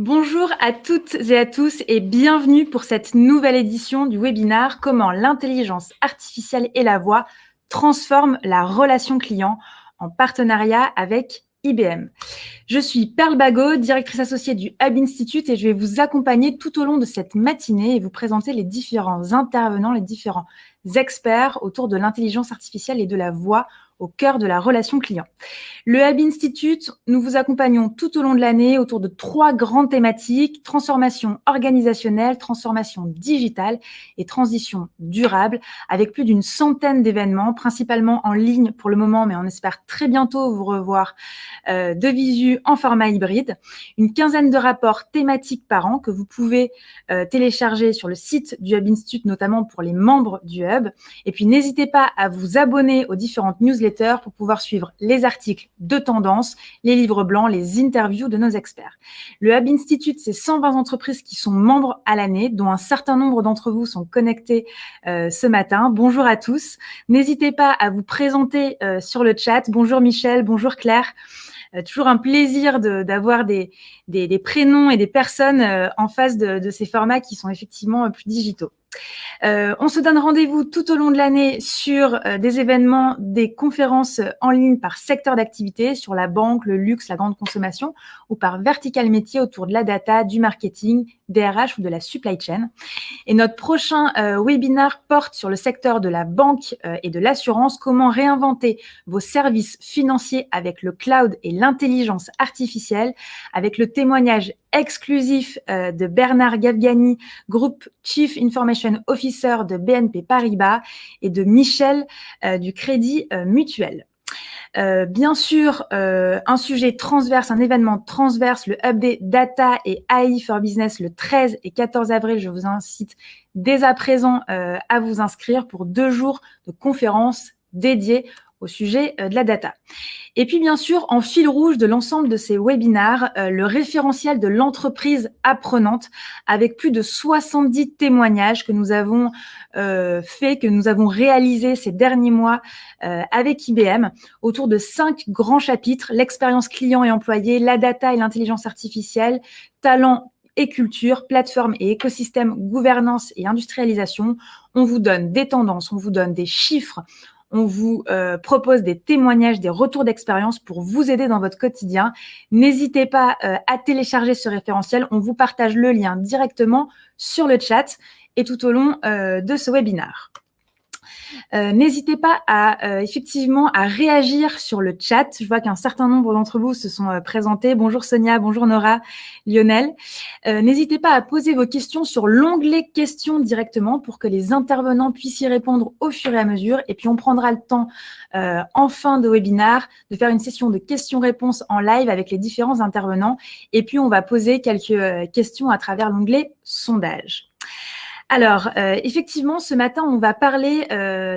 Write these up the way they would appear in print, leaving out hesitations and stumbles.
Bonjour à toutes et à tous et bienvenue pour cette nouvelle édition du webinaire Comment l'intelligence artificielle et la voix transforment la relation client en partenariat avec IBM. Je suis Perle Bagot, directrice associée du Hub Institute et je vais vous accompagner tout au long de cette matinée et vous présenter les différents intervenants, les différents experts autour de l'intelligence artificielle et de la voix au cœur de la relation client. Le Hub Institute, nous vous accompagnons tout au long de l'année autour de 3 grandes thématiques: transformation organisationnelle, transformation digitale et transition durable, avec plus d'une centaine d'événements, principalement en ligne pour le moment, mais on espère très bientôt vous revoir de visu en format hybride, une quinzaine de rapports thématiques par an que vous pouvez télécharger sur le site du Hub Institute, notamment pour les membres du Hub. Et puis n'hésitez pas à vous abonner aux différentes newsletters pour pouvoir suivre les articles de tendance, les livres blancs, les interviews de nos experts. Le Hub Institute, c'est 120 entreprises qui sont membres à l'année, dont un certain nombre d'entre vous sont connectés ce matin. Bonjour à tous. N'hésitez pas à vous présenter sur le chat. Bonjour Michel, bonjour Claire. Toujours un plaisir d'avoir des prénoms et des personnes en face de ces formats qui sont effectivement plus digitaux. On se donne rendez-vous tout au long de l'année sur des événements, des conférences en ligne par secteur d'activité, sur la banque, le luxe, la grande consommation, ou par vertical métier autour de la data, du marketing, des RH ou de la supply chain. Et notre prochain webinaire porte sur le secteur de la banque et de l'assurance, comment réinventer vos services financiers avec le cloud et l'intelligence artificielle, avec le témoignage exclusif de Bernard Gavgani, Group Chief Information Officer de BNP Paribas, et de Michel du Crédit Mutuel. Bien sûr, un sujet transverse, un événement transverse, le Update Data et AI for Business le 13 et 14 avril. Je vous incite dès à présent à vous inscrire pour 2 jours de conférences dédiées au sujet de la data. Et puis, bien sûr, en fil rouge de l'ensemble de ces webinaires, le référentiel de l'entreprise apprenante, avec plus de 70 témoignages que nous avons que nous avons réalisés ces derniers mois avec IBM, autour de 5 grands chapitres: l'expérience client et employé, la data et l'intelligence artificielle, talent et culture, plateforme et écosystème, gouvernance et industrialisation. On vous donne des tendances, on vous donne des chiffres, on vous propose des témoignages, des retours d'expérience pour vous aider dans votre quotidien. N'hésitez pas à télécharger ce référentiel. On vous partage le lien directement sur le chat et tout au long de ce webinaire. N'hésitez pas effectivement à réagir sur le chat. Je vois qu'un certain nombre d'entre vous se sont présentés. Bonjour Sonia, bonjour Nora, Lionel. N'hésitez pas à poser vos questions sur l'onglet questions directement pour que les intervenants puissent y répondre au fur et à mesure. Et puis on prendra le temps en fin de webinaire de faire une session de questions-réponses en live avec les différents intervenants. Et puis on va poser quelques questions à travers l'onglet sondage. Alors, effectivement, ce matin, on va parler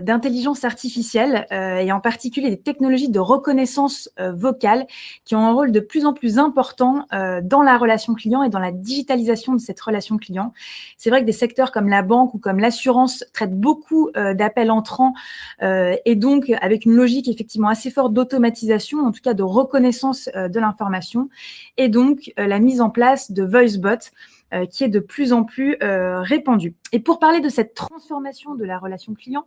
d'intelligence artificielle et en particulier des technologies de reconnaissance vocale qui ont un rôle de plus en plus important dans la relation client et dans la digitalisation de cette relation client. C'est vrai que des secteurs comme la banque ou comme l'assurance traitent beaucoup d'appels entrants et donc avec une logique effectivement assez forte d'automatisation, en tout cas de reconnaissance de l'information, et donc la mise en place de VoiceBot qui est de plus en plus répandue. Et pour parler de cette transformation de la relation client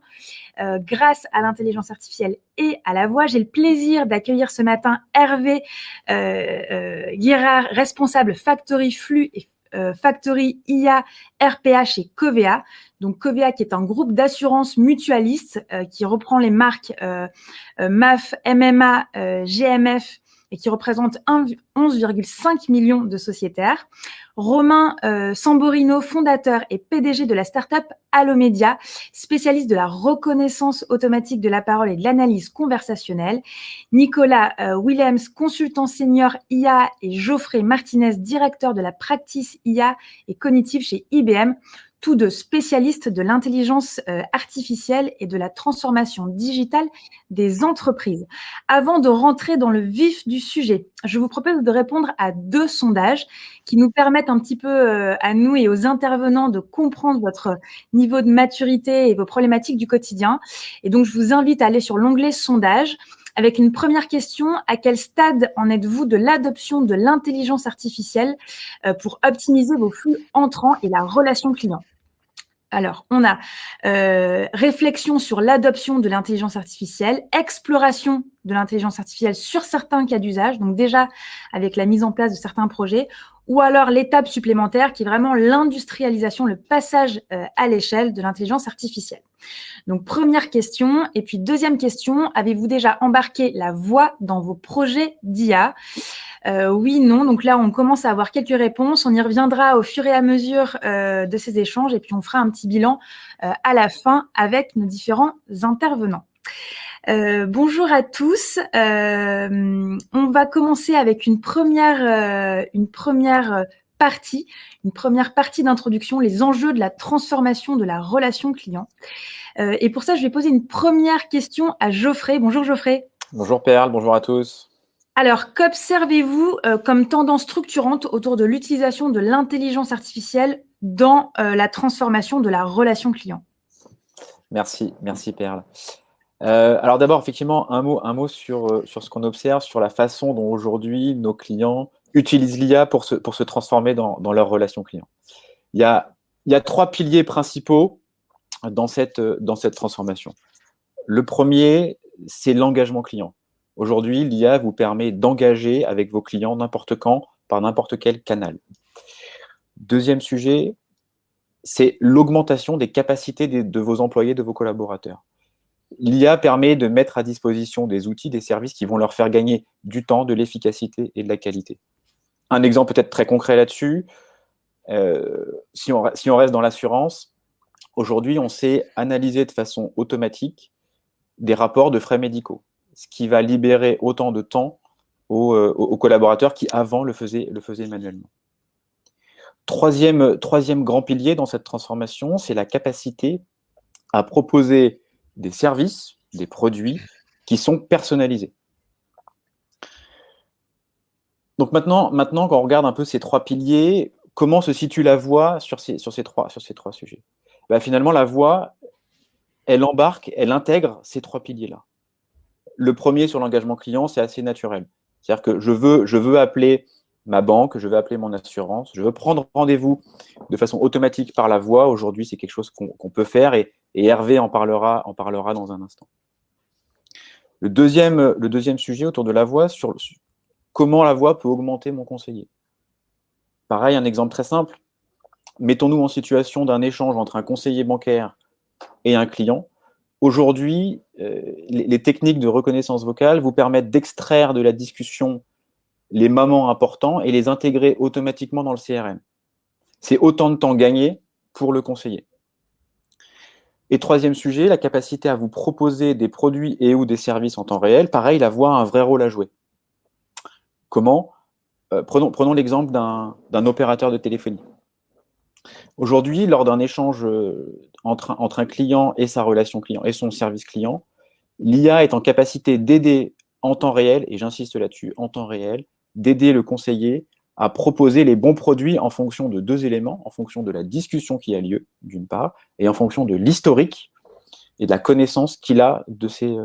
grâce à l'intelligence artificielle et à la voix, j'ai le plaisir d'accueillir ce matin Hervé Guérard, responsable Factory Flux et Factory IA RPA chez Covea. Donc Covea qui est un groupe d'assurance mutualiste qui reprend les marques MAF, MMA, GMF et qui représente 11,5 millions de sociétaires. Romain Samborino, fondateur et PDG de la start-up Allomedia, spécialiste de la reconnaissance automatique de la parole et de l'analyse conversationnelle. Nicolas Williams, consultant senior IA, et Geoffrey Martinez, directeur de la practice IA et cognitive chez IBM. Tous deux spécialistes de l'intelligence artificielle et de la transformation digitale des entreprises. Avant de rentrer dans le vif du sujet, je vous propose de répondre à 2 sondages qui nous permettent un petit peu à nous et aux intervenants de comprendre votre niveau de maturité et vos problématiques du quotidien. Et donc, je vous invite à aller sur l'onglet sondage avec une première question. À quel stade en êtes-vous de l'adoption de l'intelligence artificielle pour optimiser vos flux entrants et la relation client? Alors, on a réflexion sur l'adoption de l'intelligence artificielle, exploration de l'intelligence artificielle sur certains cas d'usage, donc déjà avec la mise en place de certains projets, ou alors l'étape supplémentaire qui est vraiment l'industrialisation, le passage à l'échelle de l'intelligence artificielle. Donc, première question. Et puis, deuxième question, avez-vous déjà embarqué la voix dans vos projets d'IA? Oui, non. Donc là, on commence à avoir quelques réponses. On y reviendra au fur et à mesure de ces échanges et puis on fera un petit bilan à la fin avec nos différents intervenants. Bonjour à tous. On va commencer avec une première partie d'introduction, les enjeux de la transformation de la relation client. Et pour ça, je vais poser une première question à Geoffrey. Bonjour Geoffrey. Bonjour Perle, bonjour à tous. Alors, qu'observez-vous comme tendance structurante autour de l'utilisation de l'intelligence artificielle dans la transformation de la relation client? Merci Perle. Alors d'abord, effectivement, un mot sur ce qu'on observe, sur la façon dont aujourd'hui nos clients utilisent l'IA pour se transformer dans leur relation client. Il y a trois piliers principaux dans cette transformation. Le premier, c'est l'engagement client. Aujourd'hui, l'IA vous permet d'engager avec vos clients n'importe quand, par n'importe quel canal. Deuxième sujet, c'est l'augmentation des capacités de vos employés, de vos collaborateurs. L'IA permet de mettre à disposition des outils, des services qui vont leur faire gagner du temps, de l'efficacité et de la qualité. Un exemple peut-être très concret là-dessus, si on reste dans l'assurance, aujourd'hui, on sait analyser de façon automatique des rapports de frais médicaux, ce qui va libérer autant de temps aux collaborateurs qui, avant, le faisaient manuellement. Troisième grand pilier dans cette transformation, c'est la capacité à proposer des services, des produits qui sont personnalisés. Donc maintenant, quand on regarde un peu ces trois piliers, comment se situe la voix sur ces trois sujets? Finalement, la voix, elle embarque, elle intègre ces trois piliers-là. Le premier, sur l'engagement client, c'est assez naturel. C'est-à-dire que je veux appeler ma banque, je veux appeler mon assurance, je veux prendre rendez-vous de façon automatique par la voix. Aujourd'hui, c'est quelque chose qu'on peut faire et Hervé en parlera dans un instant. Le deuxième sujet autour de la voix, sur comment la voix peut augmenter mon conseiller. Pareil, un exemple très simple. Mettons-nous en situation d'un échange entre un conseiller bancaire et un client. Aujourd'hui, les techniques de reconnaissance vocale vous permettent d'extraire de la discussion les moments importants et les intégrer automatiquement dans le CRM. C'est autant de temps gagné pour le conseiller. Et troisième sujet, la capacité à vous proposer des produits et ou des services en temps réel. Pareil, la voix a un vrai rôle à jouer. Comment? Prenons l'exemple d'un opérateur de téléphonie. Aujourd'hui, lors d'un échange entre un client et sa relation client et son service client, l'IA est en capacité d'aider en temps réel, et j'insiste là-dessus, en temps réel, d'aider le conseiller à proposer les bons produits en fonction de deux éléments, en fonction de la discussion qui a lieu, d'une part, et en fonction de l'historique et de la connaissance qu'il a de ses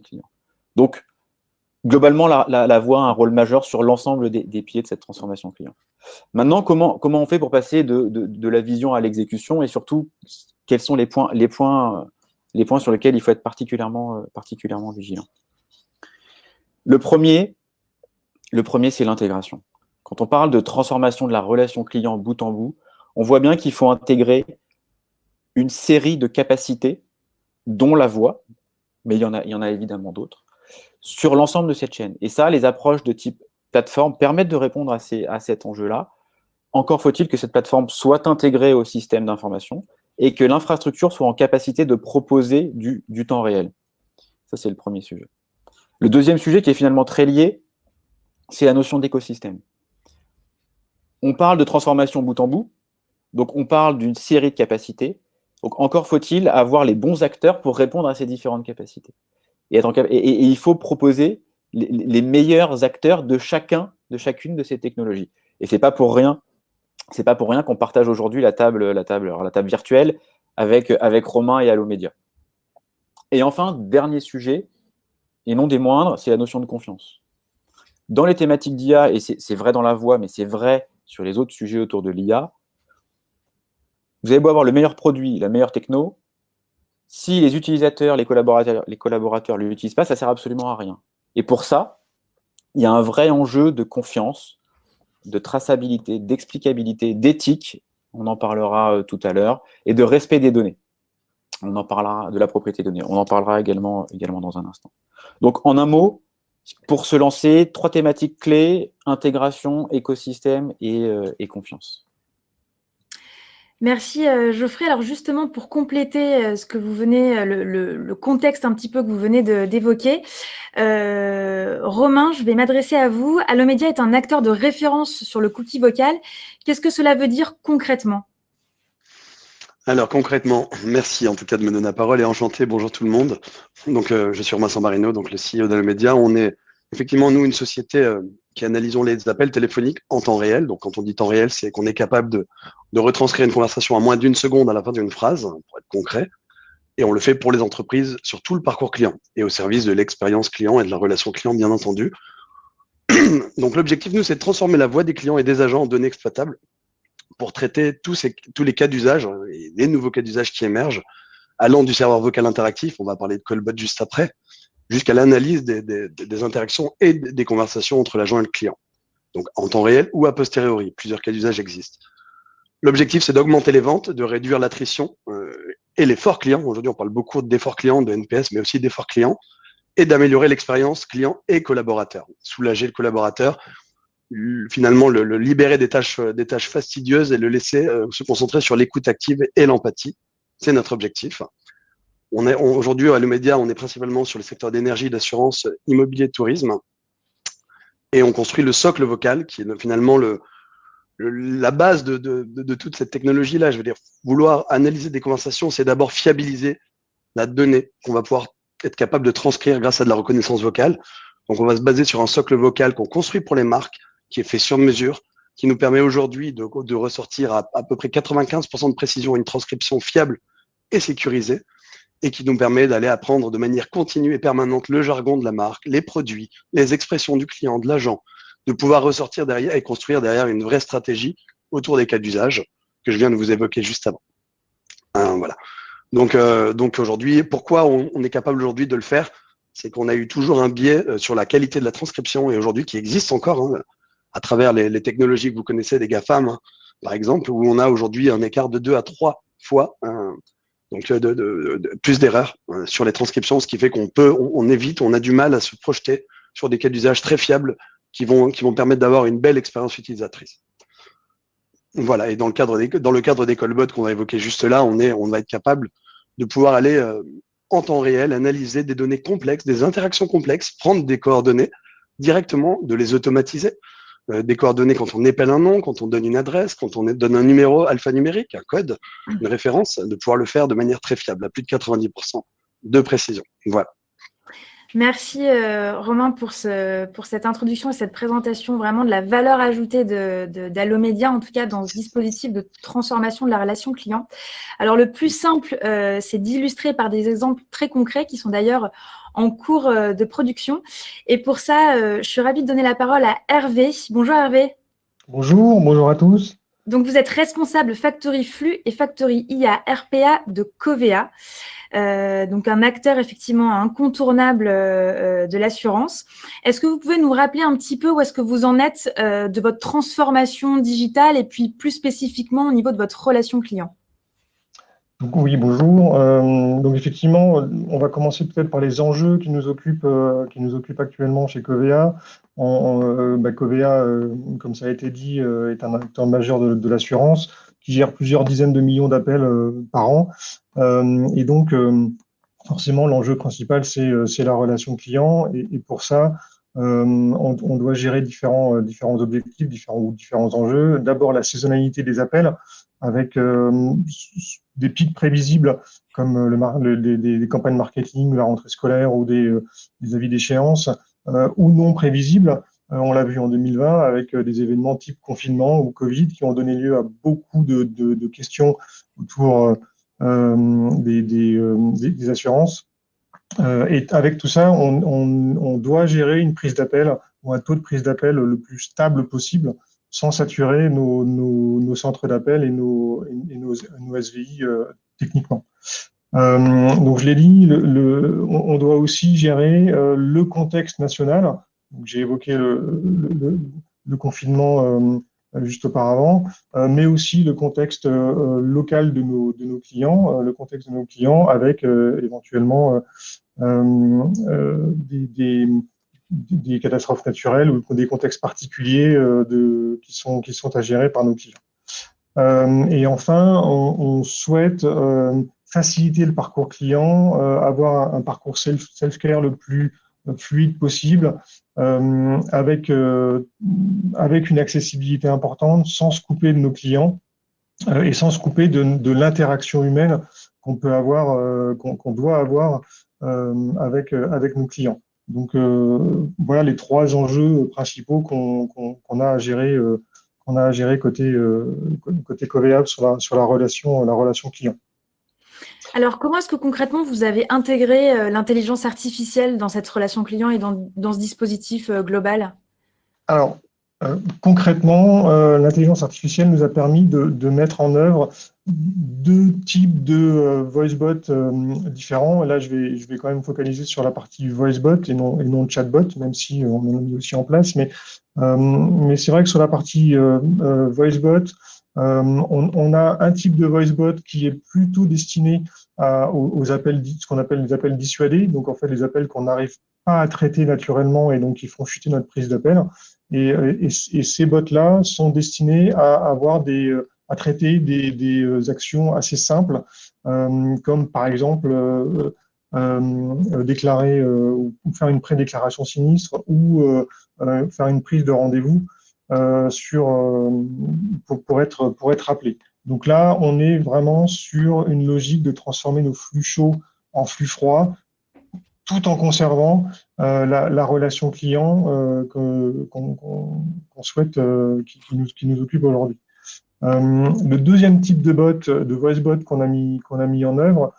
clients. Donc, globalement, la voix a un rôle majeur sur l'ensemble des piliers de cette transformation client. Maintenant, comment on fait pour passer de la vision à l'exécution et surtout, quels sont les points sur lesquels il faut être particulièrement vigilant? Le premier, c'est l'intégration. Quand on parle de transformation de la relation client bout en bout, on voit bien qu'il faut intégrer une série de capacités, dont la voix, mais il y en a évidemment d'autres, sur l'ensemble de cette chaîne. Et ça, les approches de type plateforme permettent de répondre à cet enjeu-là. Encore faut-il que cette plateforme soit intégrée au système d'information et que l'infrastructure soit en capacité de proposer du temps réel. Ça, c'est le premier sujet. Le deuxième sujet, qui est finalement très lié, c'est la notion d'écosystème. On parle de transformation bout en bout, donc on parle d'une série de capacités. Donc encore faut-il avoir les bons acteurs pour répondre à ces différentes capacités. Et il faut proposer les meilleurs acteurs de chacune de ces technologies. Et c'est pas pour rien qu'on partage aujourd'hui la table virtuelle avec Romain et Allomédia. Et enfin, dernier sujet, et non des moindres, c'est la notion de confiance. Dans les thématiques d'IA, et c'est vrai dans la voix, mais c'est vrai sur les autres sujets autour de l'IA, vous avez beau avoir le meilleur produit, la meilleure techno, si les utilisateurs, les collaborateurs ne l'utilisent pas, ça ne sert absolument à rien. Et pour ça, il y a un vrai enjeu de confiance, de traçabilité, d'explicabilité, d'éthique, on en parlera tout à l'heure, et de respect des données. On en parlera de la propriété des données. On en parlera également dans un instant. Donc, en un mot, pour se lancer, 3 thématiques clés, intégration, écosystème et confiance. Merci Geoffrey. Alors justement, pour compléter ce que vous venez, le contexte un petit peu que vous venez d'évoquer, Romain, je vais m'adresser à vous. Allomedia est un acteur de référence sur le cookie vocal. Qu'est-ce que cela veut dire concrètement ? Alors concrètement, merci en tout cas de me donner la parole et enchanté, bonjour tout le monde. Donc je suis Romain Sammarino, donc le CEO d'Allomedia. On est effectivement, nous, une société qui analysons les appels téléphoniques en temps réel. Donc quand on dit temps réel, c'est qu'on est capable de retranscrire une conversation à moins d'1 seconde à la fin d'une phrase, pour être concret. Et on le fait pour les entreprises sur tout le parcours client et au service de l'expérience client et de la relation client, bien entendu. Donc l'objectif, nous, c'est de transformer la voix des clients et des agents en données exploitables pour traiter tous les cas d'usage et les nouveaux cas d'usage qui émergent, allant du serveur vocal interactif, on va parler de callbot juste après, jusqu'à l'analyse des interactions et des conversations entre l'agent et le client. Donc en temps réel ou a posteriori, plusieurs cas d'usage existent. L'objectif, c'est d'augmenter les ventes, de réduire l'attrition et l'effort client. Aujourd'hui, on parle beaucoup d'effort client, de NPS, mais aussi d'effort client, et d'améliorer l'expérience client et collaborateur. Soulager le collaborateur, finalement le libérer des tâches fastidieuses et le laisser se concentrer sur l'écoute active et l'empathie. C'est notre objectif. Aujourd'hui, à Allomedia, on est principalement sur le secteur d'énergie, d'assurance, immobilier, tourisme. Et on construit le socle vocal, qui est finalement la base de toute cette technologie-là. Je veux dire, vouloir analyser des conversations, c'est d'abord fiabiliser la donnée qu'on va pouvoir être capable de transcrire grâce à de la reconnaissance vocale. Donc, on va se baser sur un socle vocal qu'on construit pour les marques, qui est fait sur mesure, qui nous permet aujourd'hui de ressortir à peu près 95% de précision une transcription fiable et sécurisée, et qui nous permet d'aller apprendre de manière continue et permanente le jargon de la marque, les produits, les expressions du client, de l'agent, de pouvoir ressortir derrière et construire derrière une vraie stratégie autour des cas d'usage que je viens de vous évoquer juste avant. Voilà. Donc aujourd'hui, pourquoi on est capable aujourd'hui de le faire? C'est qu'on a eu toujours un biais sur la qualité de la transcription et aujourd'hui qui existe encore à travers les technologies que vous connaissez des GAFAM, par exemple, où on a aujourd'hui un écart de 2 à 3 fois donc plus d'erreurs sur les transcriptions, ce qui fait on évite, on a du mal à se projeter sur des cas d'usage très fiables qui vont permettre d'avoir une belle expérience utilisatrice. Voilà, et dans le cadre des callbots qu'on va évoquer juste là, on va être capable de pouvoir aller en temps réel analyser des données complexes, des interactions complexes, prendre des coordonnées directement, de les automatiser. Des coordonnées quand on épelle un nom, quand on donne une adresse, quand on donne un numéro alphanumérique, un code, une référence, de pouvoir le faire de manière très fiable, à plus de 90% de précision. Voilà. Merci Romain pour cette introduction et cette présentation vraiment de la valeur ajoutée d'Allomedia, en tout cas dans ce dispositif de transformation de la relation client. Alors le plus simple, c'est d'illustrer par des exemples très concrets qui sont d'ailleurs en cours de production. Et pour ça, je suis ravie de donner la parole à Hervé. Bonjour Hervé. Bonjour à tous. Donc vous êtes responsable Factory Flux et Factory IA RPA de Covea. Donc un acteur effectivement incontournable de l'assurance. Est-ce que vous pouvez nous rappeler un petit peu où est-ce que vous en êtes de votre transformation digitale et puis plus spécifiquement au niveau de votre relation client? Donc, oui, bonjour. Donc effectivement, on va commencer peut-être par les enjeux qui nous occupent actuellement chez Covea. Covea, comme ça a été dit, est un acteur majeur de l'assurance qui gère plusieurs dizaines de millions d'appels par an. Et donc, forcément, l'enjeu principal, c'est la relation client. Et pour ça, on doit gérer différents objectifs, différents enjeux. D'abord, la saisonnalité des appels avec des pics prévisibles comme des campagnes marketing, la rentrée scolaire ou des avis d'échéance, ou non prévisibles. On l'a vu en 2020 avec des événements type confinement ou Covid qui ont donné lieu à beaucoup de questions autour des assurances. Et avec tout ça, on doit gérer une prise d'appel ou un taux de prise d'appel le plus stable possible, sans saturer nos centres d'appel et nos SVI techniquement. Donc je l'ai dit, on doit aussi gérer le contexte national. J'ai évoqué le confinement juste auparavant, mais aussi le contexte local de nos clients, le contexte de nos clients avec éventuellement des catastrophes naturelles ou des contextes particuliers qui sont à gérer par nos clients. Et enfin, on souhaite faciliter le parcours client, avoir un parcours self-care le plus fluide possible, avec une accessibilité importante, sans se couper de nos clients et sans se couper de l'interaction humaine qu'on peut avoir, qu'on doit avoir avec nos clients. Donc voilà les 3 enjeux principaux qu'on a à gérer côté Covéa sur la relation client. Alors, comment est-ce que concrètement vous avez intégré l'intelligence artificielle dans cette relation client et dans ce dispositif global? Alors, concrètement, l'intelligence artificielle nous a permis de mettre en œuvre 2 types de voicebot différents. Là, je vais quand même focaliser sur la partie voicebot et non chatbot, même si on en a mis aussi en place. Mais c'est vrai que sur la partie voicebot, on a un type de voicebot qui est plutôt destiné aux appels, ce qu'on appelle les appels dissuadés. Donc, en fait, les appels qu'on n'arrive pas à traiter naturellement et donc qui font chuter notre prise d'appel. Et ces bots-là sont destinés à traiter des actions assez simples, comme par exemple déclarer ou faire une prédéclaration sinistre ou faire une prise de rendez-vous pour être appelé. Donc là, on est vraiment sur une logique de transformer nos flux chauds en flux froids, tout en conservant la relation client qu'on souhaite, qui nous occupe aujourd'hui. Le deuxième type de voice bot qu'on a mis en œuvre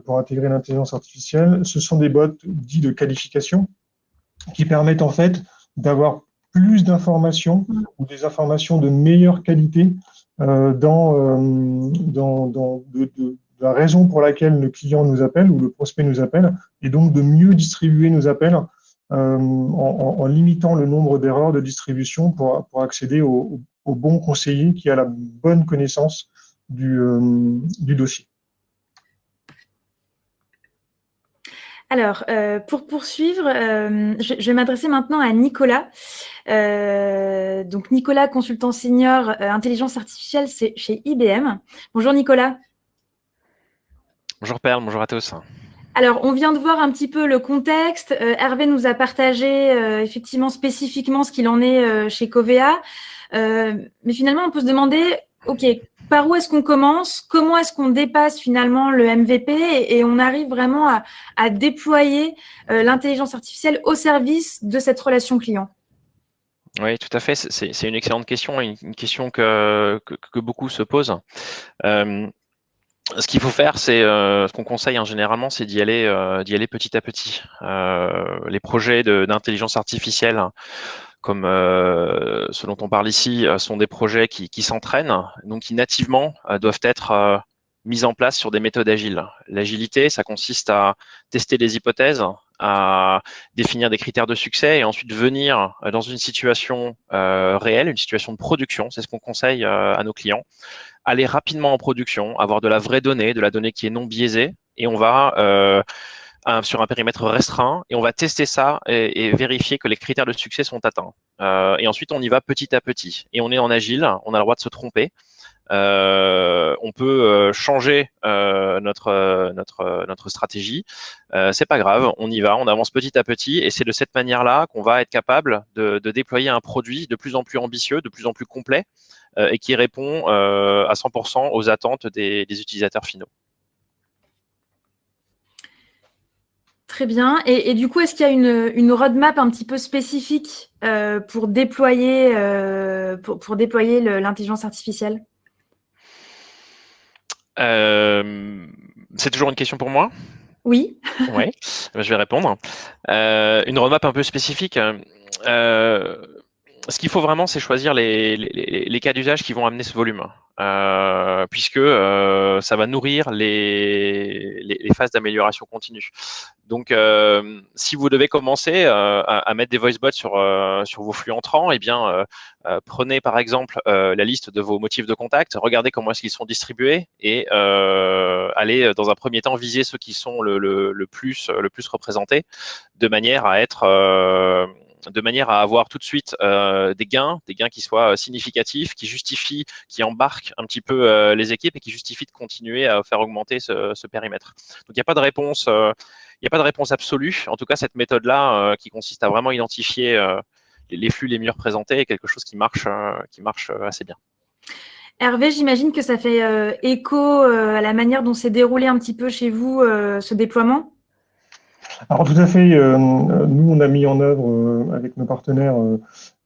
pour intégrer l'intelligence artificielle, ce sont des bots dits de qualification qui permettent en fait d'avoir plus d'informations ou des informations de meilleure qualité de la raison pour laquelle le client nous appelle ou le prospect nous appelle, et donc de mieux distribuer nos appels en limitant le nombre d'erreurs de distribution pour accéder au bon conseiller qui a la bonne connaissance du dossier. Alors, pour poursuivre, je vais m'adresser maintenant à Nicolas. Donc, Nicolas, consultant senior intelligence artificielle chez IBM. Bonjour Nicolas. Bonjour Perle, bonjour à tous. Alors, on vient de voir un petit peu le contexte. Hervé nous a partagé effectivement spécifiquement ce qu'il en est chez Covéa. Mais finalement, on peut se demander, OK, par où est-ce qu'on commence? Comment est-ce qu'on dépasse finalement le MVP et on arrive vraiment à déployer l'intelligence artificielle au service de cette relation client? Oui, tout à fait. C'est une excellente question, une question que beaucoup se posent. Ce qu'il faut faire, c'est ce qu'on conseille généralement, c'est d'y aller petit à petit. Les projets d'intelligence artificielle, comme ce dont on parle ici, sont des projets qui s'entraînent, donc qui nativement doivent être mis en place sur des méthodes agiles. L'agilité, ça consiste à tester des hypothèses, à définir des critères de succès et ensuite venir dans une situation réelle, une situation de production. C'est ce qu'on conseille à nos clients. Aller rapidement en production, avoir de la vraie donnée, de la donnée qui est non biaisée, et on va sur un périmètre restreint, et on va tester ça et vérifier que les critères de succès sont atteints. Et ensuite, on y va petit à petit. Et on est en agile, on a le droit de se tromper. On peut changer notre stratégie. C'est pas grave, on y va, on avance petit à petit, et c'est de cette manière-là qu'on va être capable de déployer un produit de plus en plus ambitieux, de plus en plus complet, et qui répond à 100% aux attentes des utilisateurs finaux. Très bien. Et du coup, est-ce qu'il y a une roadmap un petit peu spécifique pour déployer l'intelligence artificielle? C'est toujours une question pour moi? Oui. Oui, je vais répondre. Une roadmap un peu spécifique. Ce qu'il faut vraiment, c'est choisir les cas d'usage qui vont amener ce volume, puisque ça va nourrir les phases d'amélioration continue. Donc, si vous devez commencer à mettre des voice bots sur vos flux entrants, eh bien, prenez par exemple la liste de vos motifs de contact, regardez comment est-ce qu'ils sont distribués et allez dans un premier temps viser ceux qui sont le plus représentés, de manière à avoir tout de suite des gains qui soient significatifs, qui justifient, qui embarquent un petit peu les équipes et qui justifient de continuer à faire augmenter ce périmètre. Donc il n'y a pas de réponse. Il n'y a pas de réponse absolue. En tout cas, cette méthode-là, qui consiste à vraiment identifier les flux les mieux représentés, est quelque chose qui marche assez bien. Hervé, j'imagine que ça fait écho à la manière dont s'est déroulé un petit peu chez vous ce déploiement. Alors tout à fait, nous on a mis en œuvre avec nos partenaires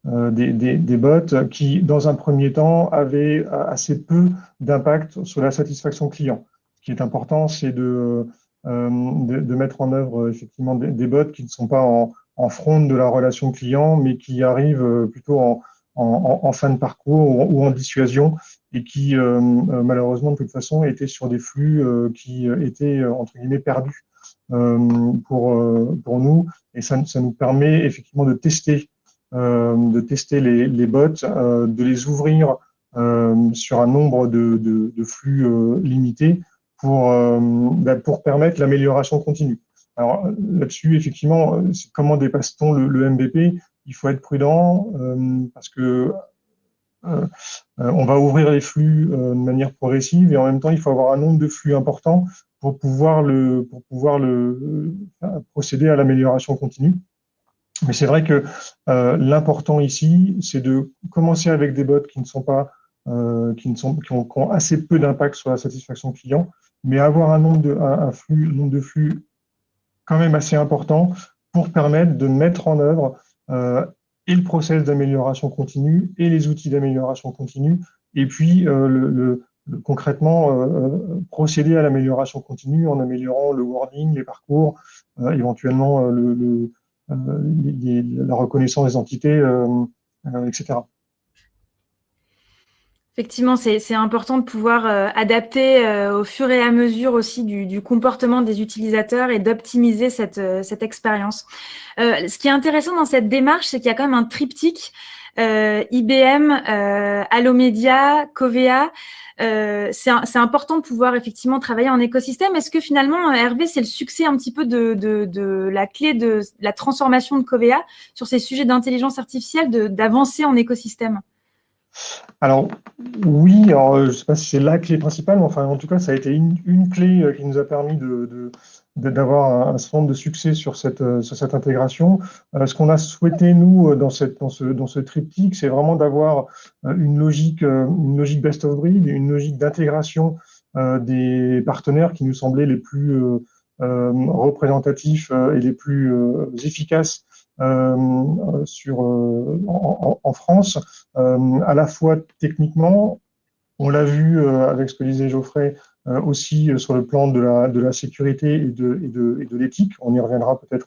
des bots qui, dans un premier temps, avaient assez peu d'impact sur la satisfaction client. Ce qui est important, c'est de mettre en œuvre effectivement des bots qui ne sont pas en front de la relation client, mais qui arrivent plutôt en fin de parcours ou en dissuasion et qui, malheureusement, de toute façon, étaient sur des flux qui étaient, entre guillemets, perdus pour nous. Et ça nous permet effectivement de tester les bots, de les ouvrir sur un nombre de flux limités pour permettre l'amélioration continue. Alors là-dessus, effectivement, comment dépasse-t-on le MVP? Il faut être prudent parce que on va ouvrir les flux de manière progressive et en même temps, il faut avoir un nombre de flux important pour pouvoir procéder à l'amélioration continue. Mais c'est vrai que l'important ici, c'est de commencer avec des bots qui qui ont assez peu d'impact sur la satisfaction client, mais avoir un nombre de flux quand même assez important pour permettre de mettre en œuvre et le process d'amélioration continue et les outils d'amélioration continue, et puis concrètement procéder à l'amélioration continue en améliorant le wording, les parcours, éventuellement la reconnaissance des entités, etc. Effectivement, c'est important de pouvoir adapter au fur et à mesure aussi du comportement des utilisateurs et d'optimiser cette expérience. Ce qui est intéressant dans cette démarche, c'est qu'il y a quand même un triptyque IBM, Allomedia, Covea. C'est important de pouvoir effectivement travailler en écosystème. Est-ce que finalement, Hervé, c'est le succès un petit peu de la clé de la transformation de Covea sur ces sujets d'intelligence artificielle, d'avancer en écosystème? Alors oui, alors, je ne sais pas si c'est la clé principale, mais enfin en tout cas ça a été une clé qui nous a permis d'avoir un certain nombre de succès sur cette intégration. Ce qu'on a souhaité nous dans ce triptyque, c'est vraiment d'avoir une logique best of breed, une logique d'intégration des partenaires qui nous semblaient les plus représentatifs et les plus efficaces en France, à la fois techniquement, on l'a vu avec ce que disait Geoffrey, aussi sur le plan de la sécurité et de l'éthique. On y reviendra peut-être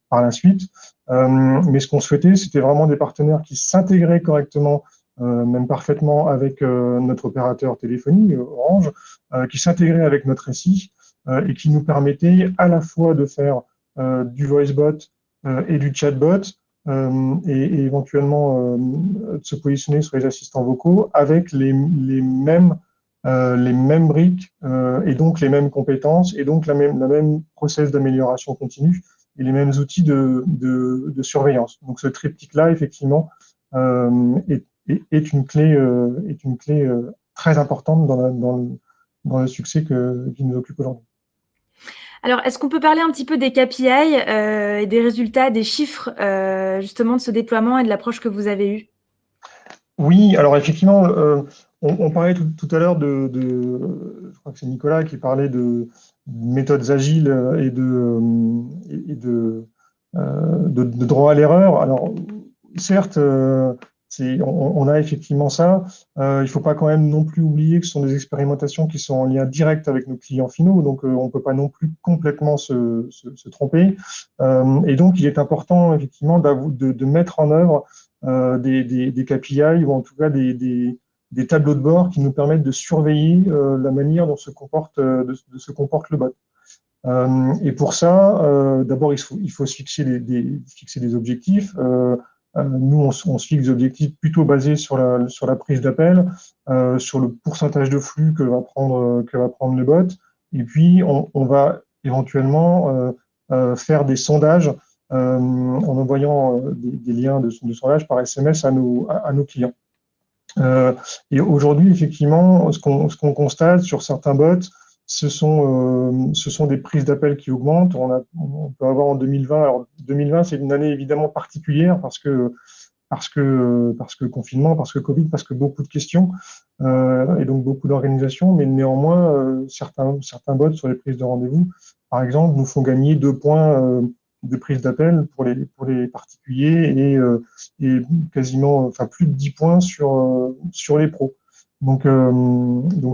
par la suite. Mais ce qu'on souhaitait, c'était vraiment des partenaires qui s'intégraient correctement, même parfaitement avec notre opérateur téléphonie, Orange, qui s'intégraient avec notre SI et qui nous permettaient à la fois de faire du voicebot et du chatbot, et éventuellement de se positionner sur les assistants vocaux avec les mêmes briques et donc les mêmes compétences et donc la même process d'amélioration continue et les mêmes outils de surveillance. Donc ce triptyque-là, effectivement, est une clé très importante dans le succès qui nous occupe aujourd'hui. Alors, est-ce qu'on peut parler un petit peu des KPI et des résultats, des chiffres justement de ce déploiement et de l'approche que vous avez eue? Oui, alors effectivement, on parlait tout à l'heure je crois que c'est Nicolas qui parlait de méthodes agiles et de droit à l'erreur. Alors, certes, on a effectivement ça. Il ne faut pas quand même non plus oublier que ce sont des expérimentations qui sont en lien direct avec nos clients finaux, donc on ne peut pas non plus complètement se tromper. Et donc, il est important effectivement de mettre en œuvre des KPI ou en tout cas des tableaux de bord qui nous permettent de surveiller la manière dont se comporte le bot. Et pour ça, d'abord, il faut se fixer des objectifs. Nous, on se fixe des objectifs plutôt basés sur la prise d'appel, sur le pourcentage de flux que va prendre le bot. Et puis, on va éventuellement faire des sondages en envoyant des liens de sondage par SMS à nos clients. Et aujourd'hui, effectivement, ce qu'on constate sur certains bots, ce sont des prises d'appel qui augmentent. On peut avoir en 2020. Alors 2020, c'est une année évidemment particulière parce que confinement, parce que Covid, parce que beaucoup de questions et donc beaucoup d'organisations. Mais néanmoins, certains bots sur les prises de rendez-vous, par exemple, nous font gagner 2 points de prise d'appel pour les particuliers et quasiment, enfin plus de 10 points sur les pros. Donc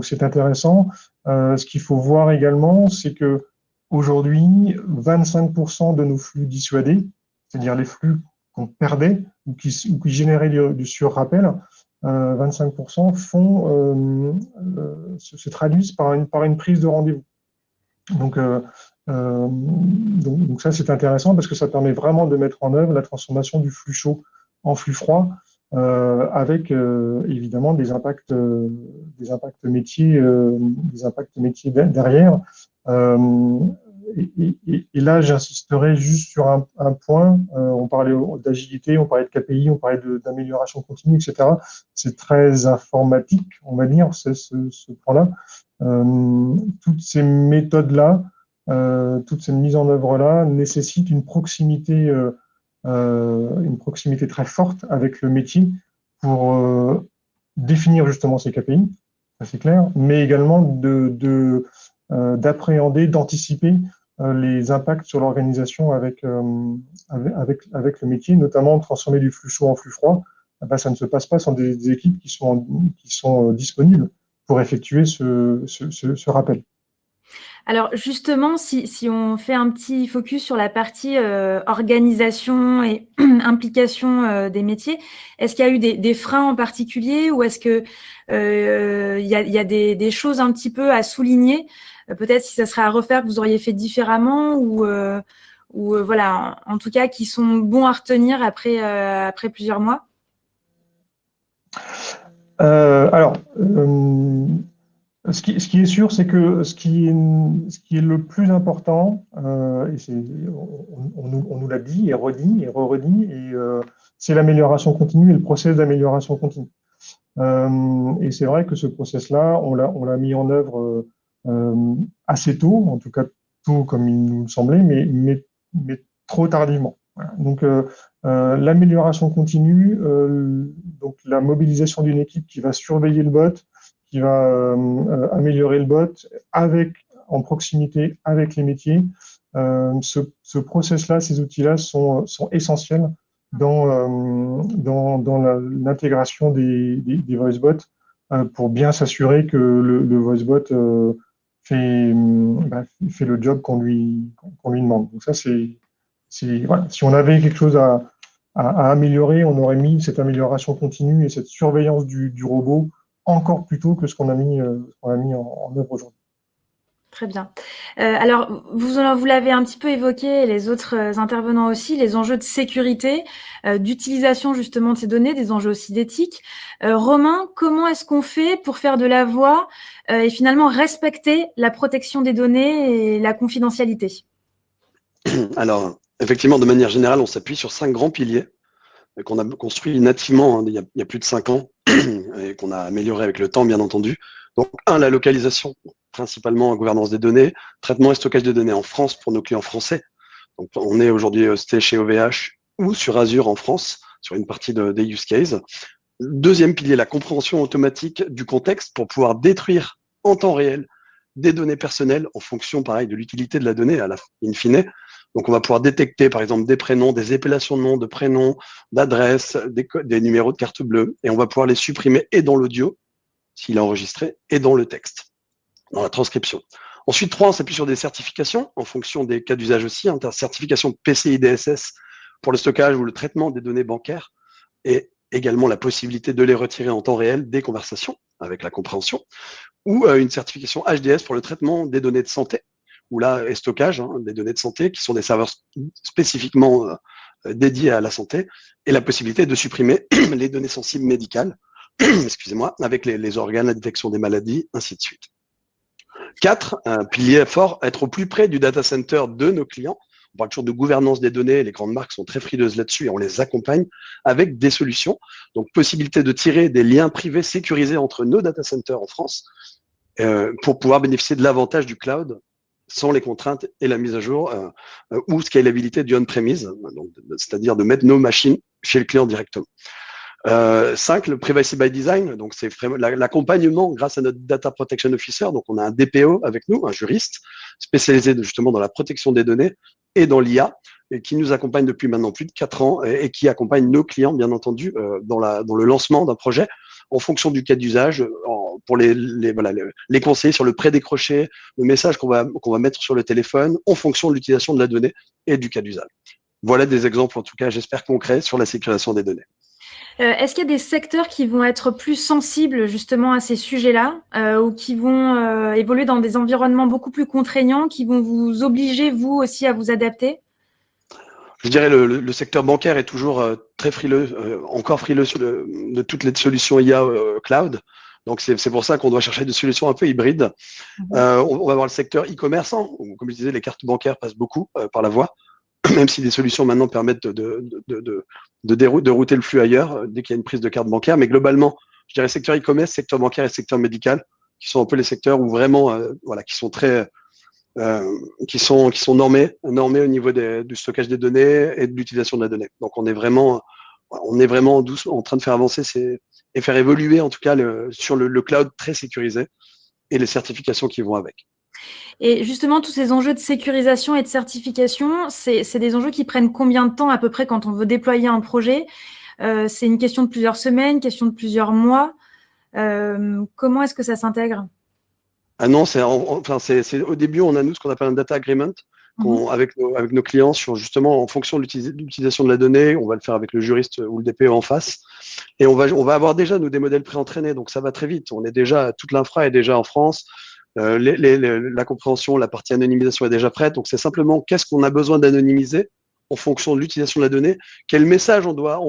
c'est intéressant. Ce qu'il faut voir également, c'est que aujourd'hui, 25% de nos flux dissuadés, c'est-à-dire les flux qu'on perdait ou qui généraient du sur-rappel, 25% se traduisent par une prise de rendez-vous. Donc ça, c'est intéressant parce que ça permet vraiment de mettre en œuvre la transformation du flux chaud en flux froid avec évidemment des impacts métiers derrière. Et là, j'insisterai juste sur un point. On parlait d'agilité, on parlait de KPI, on parlait d'amélioration continue, etc. C'est très informatique, on va dire, ce point-là. Toutes ces méthodes-là, toute cette mise en œuvre-là nécessite une proximité très forte avec le métier pour définir justement ces KPI, ça c'est clair, mais également d'appréhender, d'anticiper les impacts sur l'organisation avec le métier, notamment transformer du flux chaud en flux froid. Ben, ça ne se passe pas sans des équipes qui sont disponibles pour effectuer ce rappel. Alors justement, si on fait un petit focus sur la partie organisation et implication des métiers, est-ce qu'il y a eu des freins en particulier ou est-ce que il y a des choses un petit peu à souligner, peut-être si ça serait à refaire que vous auriez fait différemment ou voilà, en tout cas qui sont bons à retenir après plusieurs mois? Ce qui est sûr, c'est que ce qui est le plus important, et on nous l'a dit et redit et re-redit, c'est l'amélioration continue et le process d'amélioration continue. Et c'est vrai que ce process-là, on l'a mis en œuvre assez tôt, en tout cas tôt comme il nous semblait, mais trop tardivement. Voilà. Donc l'amélioration continue, donc la mobilisation d'une équipe qui va surveiller le bot, qui va améliorer le bot en proximité avec les métiers. Ce process-là, ces outils-là sont essentiels dans l'intégration des voice bots pour bien s'assurer que le voice bot fait le job qu'on lui demande. Donc ça, voilà. Si on avait quelque chose à améliorer, on aurait mis cette amélioration continue et cette surveillance du robot encore plus tôt que ce qu'on a mis en œuvre aujourd'hui. Très bien. Alors, vous l'avez un petit peu évoqué, les autres intervenants aussi, les enjeux de sécurité, d'utilisation justement de ces données, des enjeux aussi d'éthique. Romain, comment est-ce qu'on fait pour faire de la voix et finalement respecter la protection des données et la confidentialité? Alors, effectivement, de manière générale, on s'appuie sur 5 grands piliers qu'on a construits nativement il y a plus de 5 ans et qu'on a amélioré avec le temps, bien entendu. Donc, la localisation, principalement en gouvernance des données, traitement et stockage de données en France pour nos clients français. Donc, on est aujourd'hui hosté chez OVH ou sur Azure en France, sur une partie des use cases. Deuxième pilier, la compréhension automatique du contexte pour pouvoir détruire en temps réel des données personnelles en fonction, pareil, de l'utilité de la donnée in fine. Donc, on va pouvoir détecter, par exemple, des prénoms, des épellations de noms, de prénoms, d'adresses, des numéros de carte bleue, et on va pouvoir les supprimer et dans l'audio, s'il est enregistré, et dans le texte, dans la transcription. Ensuite, 3, on s'appuie sur des certifications, en fonction des cas d'usage aussi, certification PCI DSS pour le stockage ou le traitement des données bancaires, et également la possibilité de les retirer en temps réel des conversations, avec la compréhension, ou une certification HDS pour le traitement des données de santé, ou là, et stockage des données de santé, qui sont des serveurs spécifiquement dédiés à la santé, et la possibilité de supprimer les données sensibles médicales, excusez-moi, avec les organes, la détection des maladies, ainsi de suite. 4, un pilier fort, être au plus près du data center de nos clients. On parle toujours de gouvernance des données, les grandes marques sont très frileuses là-dessus et on les accompagne avec des solutions. Donc, possibilité de tirer des liens privés sécurisés entre nos data centers en France pour pouvoir bénéficier de l'avantage du cloud sans les contraintes et la mise à jour ou scalabilité du on-premise, c'est-à-dire de mettre nos machines chez le client directement. 5, le privacy by design, donc c'est l'accompagnement grâce à notre data protection officer. Donc on a un DPO avec nous, un juriste spécialisé justement dans la protection des données et dans l'IA, et qui nous accompagne depuis maintenant plus de 4 ans et qui accompagne nos clients, bien entendu, dans le lancement d'un projet en fonction du cas d'usage, pour les conseiller sur le pré-décroché, le message qu'on va mettre sur le téléphone, en fonction de l'utilisation de la donnée et du cas d'usage. Voilà des exemples, en tout cas, j'espère concrets sur la sécurisation des données. Est-ce qu'il y a des secteurs qui vont être plus sensibles justement à ces sujets-là ou qui vont évoluer dans des environnements beaucoup plus contraignants, qui vont vous obliger, vous aussi, à vous adapter? Je dirais le secteur bancaire est toujours très frileux, encore frileux de toutes les solutions IA cloud. Donc, c'est pour ça qu'on doit chercher des solutions un peu hybrides. On va avoir le secteur e-commerce, comme je disais, les cartes bancaires passent beaucoup par la voie, même si des solutions maintenant permettent de router le flux ailleurs dès qu'il y a une prise de carte bancaire. Mais globalement, je dirais secteur e-commerce, secteur bancaire et secteur médical, qui sont un peu les secteurs où vraiment, qui sont très, qui sont normés au niveau du stockage des données et de l'utilisation de la donnée. Donc, on est vraiment en train de faire avancer et faire évoluer, en tout cas, sur le cloud très sécurisé et les certifications qui vont avec. Et justement, tous ces enjeux de sécurisation et de certification, c'est des enjeux qui prennent combien de temps à peu près quand on veut déployer un projet? C'est une question de plusieurs semaines, question de plusieurs mois. Comment est-ce que ça s'intègre? Ah non, au début, on a nous ce qu'on appelle un data agreement avec nos clients sur justement en fonction de l'utilisation de la donnée. On va le faire avec le juriste ou le DPO en face. Et on va avoir déjà, nous, des modèles pré-entraînés. Donc, ça va très vite. Toute l'infra est déjà en France. La compréhension, la partie anonymisation est déjà prête. Donc, c'est simplement qu'est-ce qu'on a besoin d'anonymiser en fonction de l'utilisation de la donnée. Quel message on doit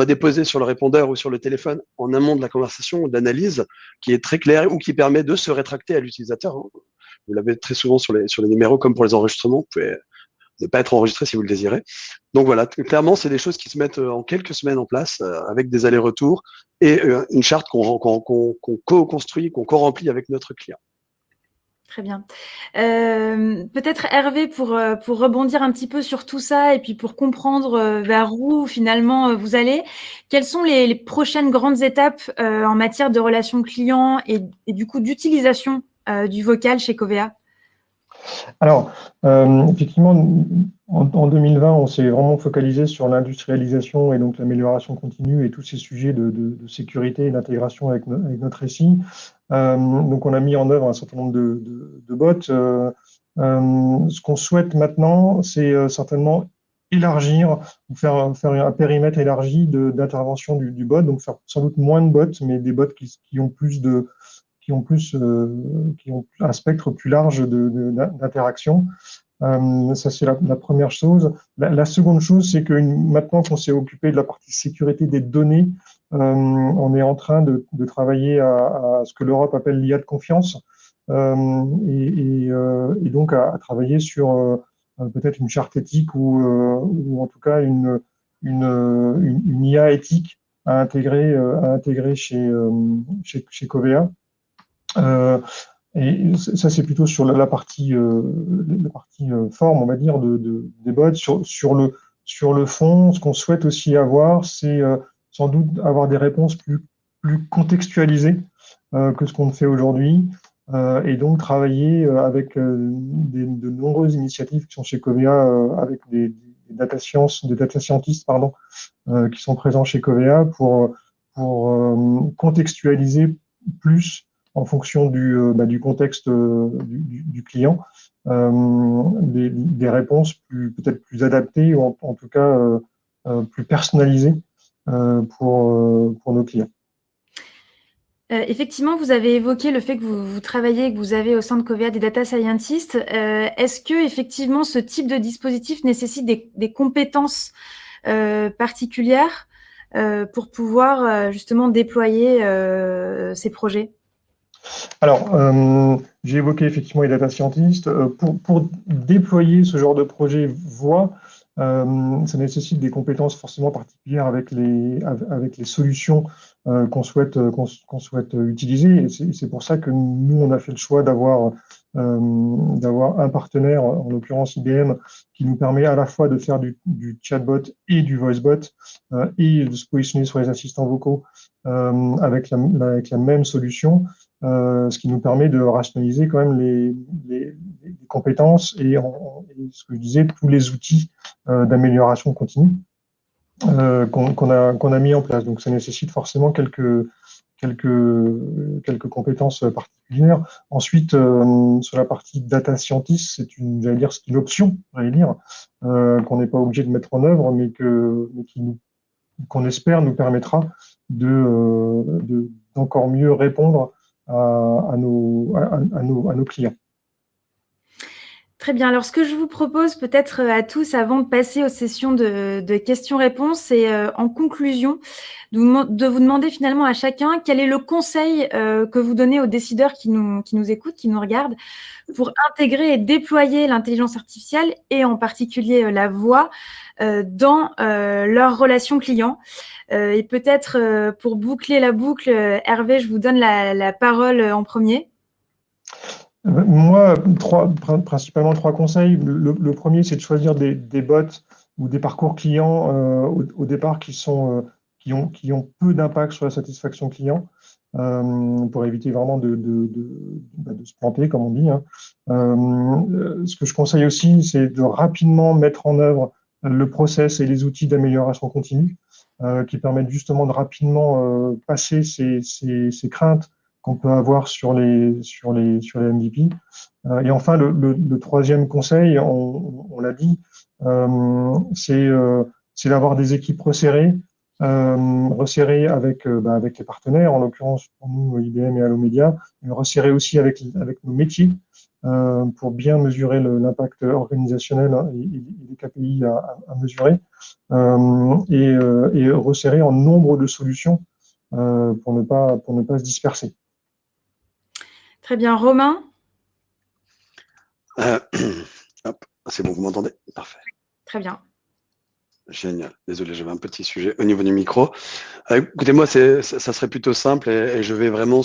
déposer sur le répondeur ou sur le téléphone en amont de la conversation, d'analyse, qui est très claire ou qui permet de se rétracter à l'utilisateur. Vous l'avez très souvent sur les numéros, comme pour les enregistrements. Vous pouvez ne pas être enregistré si vous le désirez. Donc voilà, clairement, c'est des choses qui se mettent en quelques semaines en place avec des allers-retours et une charte qu'on co-construit, qu'on co-remplit avec notre client. Très bien. Peut-être Hervé, pour rebondir un petit peu sur tout ça et puis pour comprendre vers où finalement vous allez, quelles sont les prochaines grandes étapes en matière de relations clients et du coup d'utilisation du vocal chez Covea? Alors, effectivement, en 2020, on s'est vraiment focalisé sur l'industrialisation et donc l'amélioration continue et tous ces sujets de sécurité et d'intégration avec notre SI. Donc, on a mis en œuvre un certain nombre de bots. Ce qu'on souhaite maintenant, c'est certainement élargir, ou faire un périmètre élargi d'intervention du bot, donc faire sans doute moins de bots, mais des bots qui ont un spectre plus large d'interaction. Ça, c'est la première chose. La seconde chose, c'est que maintenant qu'on s'est occupé de la partie sécurité des données, on est en train de travailler à ce que l'Europe appelle l'IA de confiance, et donc à travailler sur peut-être une charte éthique ou en tout cas une IA éthique à intégrer chez Covea. Et ça, c'est plutôt sur la partie forme, on va dire, des bots. Sur le fond, ce qu'on souhaite aussi avoir, c'est sans doute avoir des réponses plus contextualisées que ce qu'on fait aujourd'hui. et donc travailler avec de nombreuses initiatives qui sont chez Covea, avec des data scientists, pardon, qui sont présents chez Covea pour contextualiser plus en fonction du contexte du client, des réponses peut-être plus adaptées ou en tout cas plus personnalisées pour nos clients. Effectivement, vous avez évoqué le fait que vous travaillez, que vous avez au sein de Covea des data scientists. Est-ce que effectivement ce type de dispositif nécessite des compétences particulières pour pouvoir justement déployer ces projets? Alors, j'ai évoqué effectivement les data scientists. Pour déployer ce genre de projet voix, ça nécessite des compétences forcément particulières avec les solutions qu'on souhaite utiliser. Et c'est pour ça que nous, on a fait le choix d'avoir un partenaire, en l'occurrence IBM, qui nous permet à la fois de faire du chatbot et du voicebot et de se positionner sur les assistants vocaux avec la même solution. Ce qui nous permet de rationaliser quand même les compétences et ce que je disais, tous les outils d'amélioration continue qu'on a mis en place. Donc, ça nécessite forcément quelques compétences particulières. Ensuite, sur la partie data scientist, c'est une option, qu'on n'est pas obligé de mettre en œuvre, mais qu'on espère nous permettra d'encore mieux répondre à nos clients. Très bien. Alors, ce que je vous propose peut-être à tous, avant de passer aux sessions de questions-réponses, c'est en conclusion de vous demander finalement à chacun quel est le conseil que vous donnez aux décideurs qui nous écoutent, qui nous regardent, pour intégrer et déployer l'intelligence artificielle et en particulier la voix dans leur relation client. Et peut-être pour boucler la boucle, Hervé, je vous donne la parole en premier. Moi, principalement trois conseils. Le premier, c'est de choisir des bots ou des parcours clients au départ qui ont peu d'impact sur la satisfaction client pour éviter vraiment de se planter, comme on dit. Ce que je conseille aussi, c'est de rapidement mettre en œuvre le process et les outils d'amélioration continue qui permettent justement de rapidement passer ces craintes qu'on peut avoir sur les MVP. Et enfin, le troisième conseil, on l'a dit, c'est d'avoir des équipes resserrées avec les partenaires, en l'occurrence pour nous IBM et Allomedia, mais resserrées aussi avec nos métiers pour bien mesurer l'impact organisationnel et les KPI à mesurer, et resserrer en nombre de solutions pour ne pas se disperser. Très bien. Romain? C'est bon, vous m'entendez? Parfait. Très bien. Génial. Désolé, j'avais un petit sujet au niveau du micro. Écoutez, moi, ça serait plutôt simple et je vais vraiment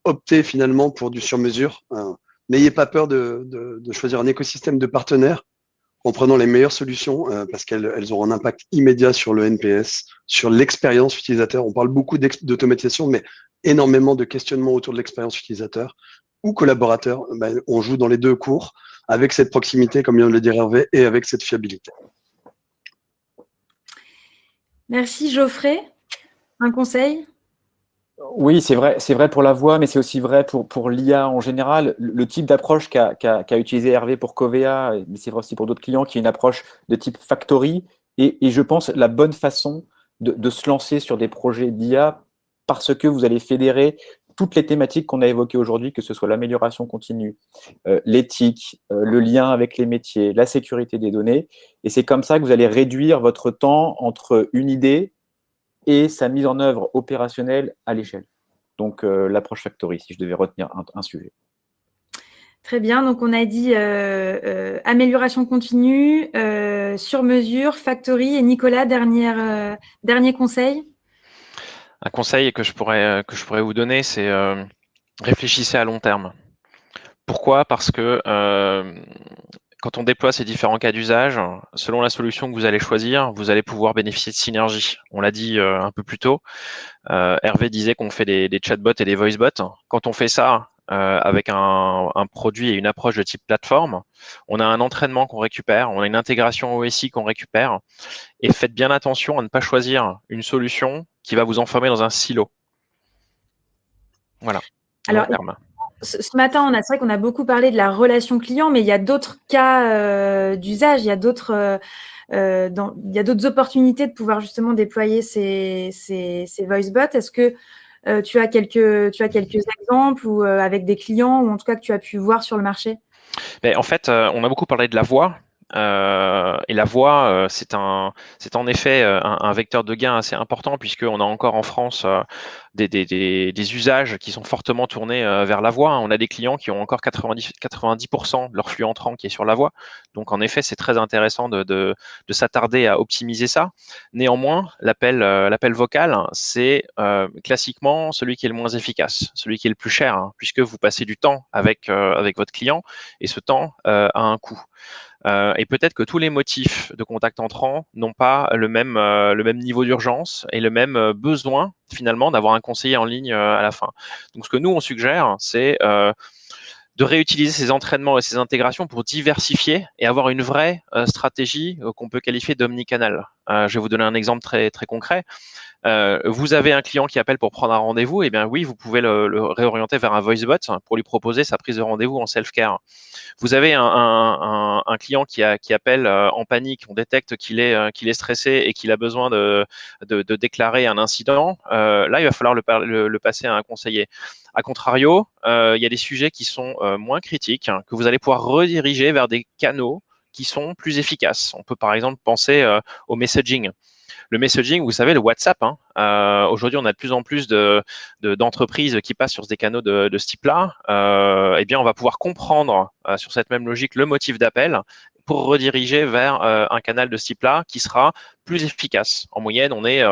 opter finalement pour du sur-mesure. N'ayez pas peur de choisir un écosystème de partenaires en prenant les meilleures solutions parce qu'elles auront un impact immédiat sur le NPS, sur l'expérience utilisateur. On parle beaucoup d'automatisation, mais énormément de questionnements autour de l'expérience utilisateur ou collaborateur. On joue dans les deux cours avec cette proximité, comme vient de le dire Hervé, et avec cette fiabilité. Merci. Geoffrey, un conseil? Oui, c'est vrai pour la voix, mais c'est aussi vrai pour l'IA en général. Le type d'approche qu'a utilisé Hervé pour Covea, mais c'est vrai aussi pour d'autres clients, qui est une approche de type factory. Et je pense la bonne façon de se lancer sur des projets d'IA, parce que vous allez fédérer toutes les thématiques qu'on a évoquées aujourd'hui, que ce soit l'amélioration continue, l'éthique, le lien avec les métiers, la sécurité des données. Et c'est comme ça que vous allez réduire votre temps entre une idée et sa mise en œuvre opérationnelle à l'échelle. Donc, l'approche factory, si je devais retenir un sujet. Très bien. Donc, on a dit amélioration continue, sur mesure, factory. Et Nicolas, dernier conseil? Un conseil que je pourrais vous donner, c'est réfléchissez à long terme. Pourquoi? Parce que quand on déploie ces différents cas d'usage, selon la solution que vous allez choisir, vous allez pouvoir bénéficier de synergies. On l'a dit un peu plus tôt. Hervé disait qu'on fait des chatbots et des voicebots. Quand on fait ça avec un produit et une approche de type plateforme. On a un entraînement qu'on récupère, on a une intégration OSI qu'on récupère. Et faites bien attention à ne pas choisir une solution qui va vous enfermer dans un silo. Voilà. Alors, ce matin, c'est vrai qu'on a beaucoup parlé de la relation client, mais il y a d'autres cas d'usage, il y a d'autres opportunités de pouvoir justement déployer ces voice bots. Est-ce que tu as quelques exemples ou avec des clients ou en tout cas que tu as pu voir sur le marché? Mais en fait, on a beaucoup parlé de la voix. Et la voix, c'est en effet un vecteur de gain assez important puisqu'on a encore en France des usages qui sont fortement tournés vers la voix. On a des clients qui ont encore 90% de leur flux entrant qui est sur la voix. Donc en effet, c'est très intéressant de s'attarder à optimiser ça. Néanmoins, l'appel vocal, c'est classiquement celui qui est le moins efficace, celui qui est le plus cher, hein, puisque vous passez du temps avec votre client et ce temps a un coût. Et peut-être que tous les motifs de contact entrant n'ont pas le même niveau d'urgence et le même besoin finalement d'avoir un conseiller en ligne à la fin. Donc ce que nous on suggère, c'est de réutiliser ces entraînements et ces intégrations pour diversifier et avoir une vraie stratégie qu'on peut qualifier d'omnicanal. Je vais vous donner un exemple très, très concret. Vous avez un client qui appelle pour prendre un rendez-vous, et bien oui, vous pouvez le réorienter vers un voice bot pour lui proposer sa prise de rendez-vous en self-care. Vous avez un client qui appelle en panique, on détecte qu'il est stressé et qu'il a besoin de déclarer un incident. Là, il va falloir le passer à un conseiller. A contrario, il y a des sujets qui sont moins critiques, hein, que vous allez pouvoir rediriger vers des canaux qui sont plus efficaces. On peut par exemple penser au messaging. Le messaging, vous savez, le WhatsApp, hein, aujourd'hui, on a de plus en plus d'entreprises qui passent sur des canaux de ce type-là. Eh bien, on va pouvoir comprendre sur cette même logique le motif d'appel pour rediriger vers un canal de ce type-là qui sera plus efficace. En moyenne, on est